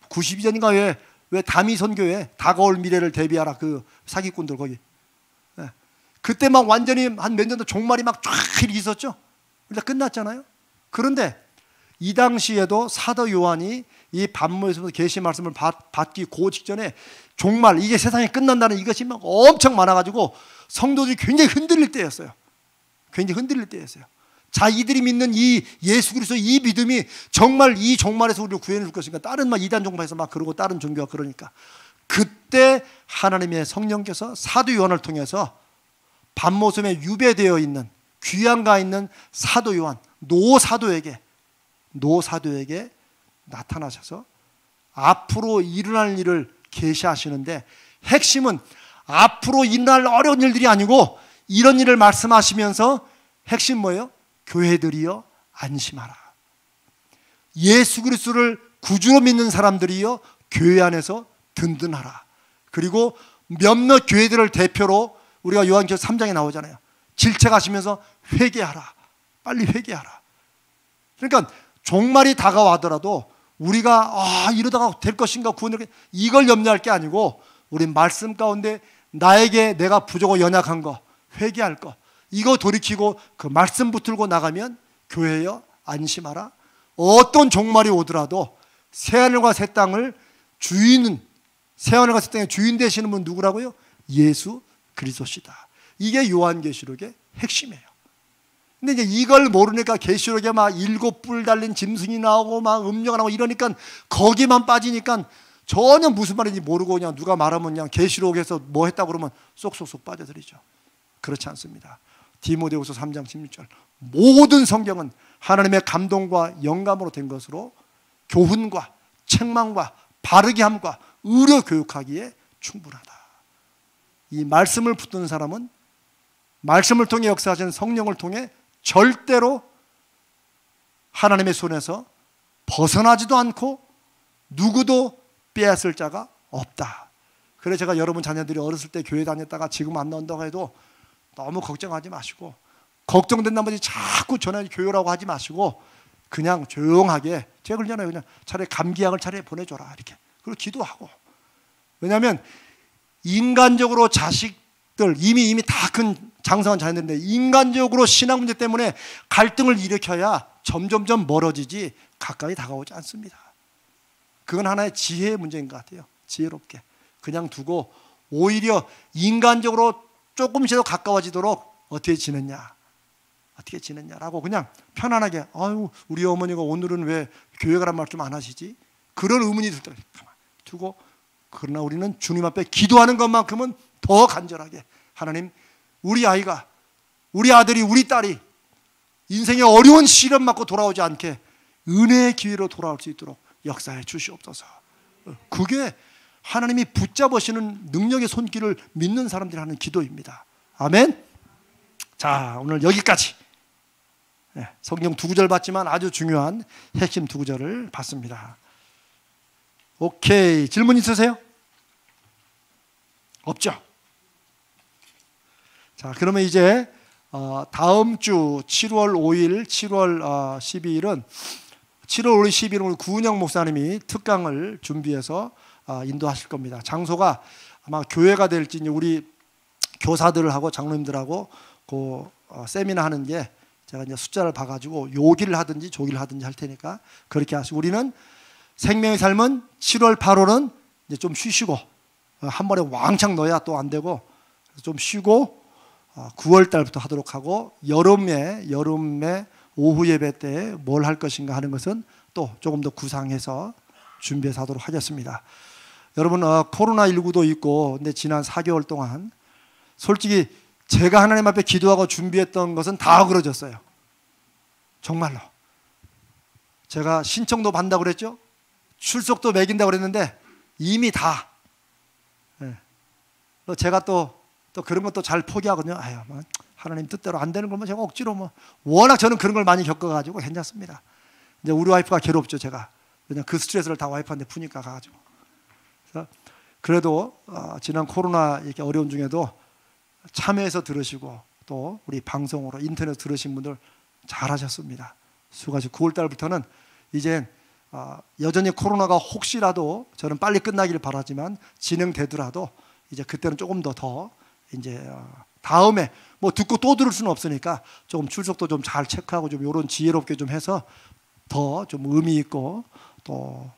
92년인가 왜 다미 선교회 다가올 미래를 대비하라 그 사기꾼들 거기. 네. 그때 막 완전히 한 몇 년도 종말이 막 쫙 있었죠. 일단 끝났잖아요. 그런데 이 당시에도 사도 요한이 이 반모에서 계시 말씀을 받기 그 직전에 종말 이게 세상이 끝난다는 이것이 막 엄청 많아가지고 성도들이 굉장히 흔들릴 때였어요. 굉장히 흔들릴 때였어요. 자, 이들이 믿는 이 예수 그리스도 이 믿음이 정말 이 종말에서 우리를 구해낼 것인가? 다른 막 이단 종파에서 막 그러고 다른 종교가 그러니까 그때 하나님의 성령께서 사도 요한을 통해서 반모섬에 유배되어 있는 귀양가 있는 사도 요한 노사도에게 나타나셔서 앞으로 일어날 일을 계시하시는데 핵심은 앞으로 일어날 어려운 일들이 아니고 이런 일을 말씀하시면서 핵심 뭐예요? 교회들이여 안심하라. 예수 그리스도를 구주로 믿는 사람들이여 교회 안에서 든든하라. 그리고 몇몇 교회들을 대표로 우리가 요한계시록 3장에 나오잖아요. 질책하시면서 회개하라. 빨리 회개하라. 그러니까 종말이 다가와더라도 우리가 이러다가 될 것인가 구원을 이걸 염려할 게 아니고 우리 말씀 가운데 나에게 내가 부족하고 연약한 거 회개할 거 이거 돌이키고 그 말씀 붙들고 나가면 교회여 안심하라. 어떤 종말이 오더라도 새하늘과 새 땅을 새하늘과 새 땅의 주인 되시는 분 누구라고요? 예수 그리스도시다. 이게 요한계시록의 핵심이에요. 근데 이제 이걸 모르니까 계시록에 막 7뿔 달린 짐승이 나오고 막 음료가 나오고 이러니까 거기만 빠지니까 전혀 무슨 말인지 모르고 그냥 누가 말하면 그냥 계시록에서 뭐 했다고 그러면 쏙쏙쏙 빠져들이죠. 그렇지 않습니다. 디모데후서 3장 16절 모든 성경은 하나님의 감동과 영감으로 된 것으로 교훈과 책망과 바르게 함과 의료 교육하기에 충분하다. 이 말씀을 붙드는 사람은 말씀을 통해 역사하신 성령을 통해 절대로 하나님의 손에서 벗어나지도 않고 누구도 빼앗을 자가 없다. 그래서 제가 여러분 자녀들이 어렸을 때 교회 다녔다가 지금 안 나온다고 해도 너무 걱정하지 마시고 걱정된 나머지 자꾸 전화해 교회라고 하지 마시고 그냥 조용하게 제가 그러잖아요. 그냥 차라리 감기약을 차라리 보내줘라 이렇게. 그리고 기도하고. 왜냐하면 인간적으로 자식들 이미 다 큰 장성한 자녀들인데 인간적으로 신앙 문제 때문에 갈등을 일으켜야 점점점 멀어지지 가까이 다가오지 않습니다. 그건 하나의 지혜의 문제인 것 같아요. 지혜롭게 그냥 두고 오히려 인간적으로 조금씩도 가까워지도록 어떻게 지냈냐라고 그냥 편안하게 아유 우리 어머니가 오늘은 왜 교회 가란 말 좀 안 하시지? 그런 의문이 들 때 가만히 두고 그러나 우리는 주님 앞에 기도하는 것만큼은 더 간절하게 하나님 우리 아이가 우리 아들이 우리 딸이 인생의 어려운 시련 맞고 돌아오지 않게 은혜의 기회로 돌아올 수 있도록 역사해 주시옵소서. 그게 하나님이 붙잡으시는 능력의 손길을 믿는 사람들이 하는 기도입니다. 아멘. 자, 오늘 여기까지. 성경 두 구절 봤지만 아주 중요한 핵심 두 구절을 봤습니다. 오케이. 질문 있으세요? 없죠? 자, 그러면 이제 다음 주 7월 5일, 7월 12일은 7월 5일, 12일은 구은영 목사님이 특강을 준비해서 인도하실 겁니다. 장소가 아마 교회가 될지 우리 교사들하고 장로님들하고 그 세미나 하는 게 제가 이제 숫자를 봐가지고 요기를 하든지 조기를 하든지 할 테니까 그렇게 하시고, 우리는 생명의 삶은 7월, 8월은 이제 좀 쉬시고 한 번에 왕창 넣어야 또 안 되고 좀 쉬고 9월 달부터 하도록 하고, 여름에 오후 예배 때 뭘 할 것인가 하는 것은 또 조금 더 구상해서 준비해서 하도록 하겠습니다. 여러분, 코로나19도 있고, 근데 지난 4개월 동안 솔직히 제가 하나님 앞에 기도하고 준비했던 것은 다 어그러졌어요. 정말로. 제가 신청도 받는다고 그랬죠? 출석도 매긴다고 그랬는데 이미 다. 제가 또 그런 것도 잘 포기하거든요. 아유, 하나님 뜻대로 안 되는 거면 제가 억지로 워낙 저는 그런 걸 많이 겪어가지고 괜찮습니다. 이제 우리 와이프가 괴롭죠, 제가. 그냥 그 스트레스를 다 와이프한테 푸니까 가가지고. 그래서 그래도 지난 코로나 이렇게 어려운 중에도 참여해서 들으시고 또 우리 방송으로 인터넷 들으신 분들 잘하셨습니다. 수고하시고 9월 달부터는 이제 여전히 코로나가 혹시라도 저는 빨리 끝나기를 바라지만 진행되더라도 이제 그때는 조금 더 이제 다음에 듣고 또 들을 수는 없으니까 조금 출석도 좀 잘 체크하고 좀 이런 지혜롭게 좀 해서 더 좀 의미 있고 또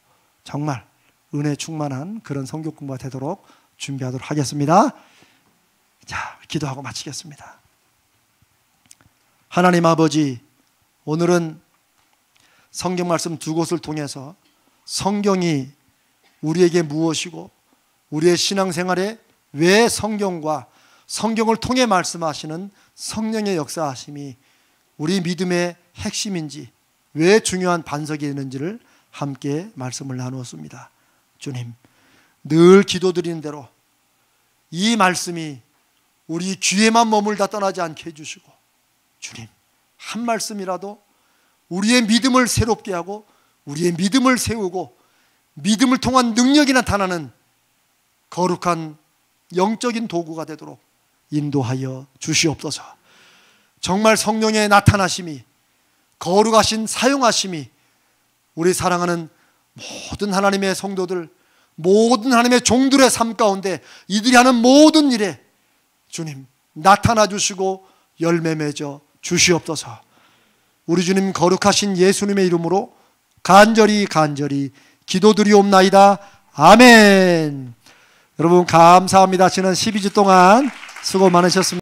정말 은혜 충만한 그런 성경 공부가 되도록 준비하도록 하겠습니다. 자, 기도하고 마치겠습니다. 하나님 아버지, 오늘은 성경 말씀 두 곳을 통해서 성경이 우리에게 무엇이고 우리의 신앙생활에 왜 성경과 성경을 통해 말씀하시는 성령의 역사하심이 우리 믿음의 핵심인지, 왜 중요한 반석이 있는지를 함께 말씀을 나누었습니다. 주님, 늘 기도드리는 대로 이 말씀이 우리 귀에만 머물다 떠나지 않게 해주시고, 주님, 한 말씀이라도 우리의 믿음을 새롭게 하고 우리의 믿음을 세우고 믿음을 통한 능력이 나타나는 거룩한 영적인 도구가 되도록 인도하여 주시옵소서. 정말 성령의 나타나심이, 거룩하신 사용하심이 우리 사랑하는 모든 하나님의 성도들, 모든 하나님의 종들의 삶 가운데 이들이 하는 모든 일에 주님 나타나 주시고 열매 맺어 주시옵소서. 우리 주님 거룩하신 예수님의 이름으로 간절히 기도드리옵나이다. 아멘. 여러분 감사합니다. 지난 12주 동안 수고 많으셨습니다.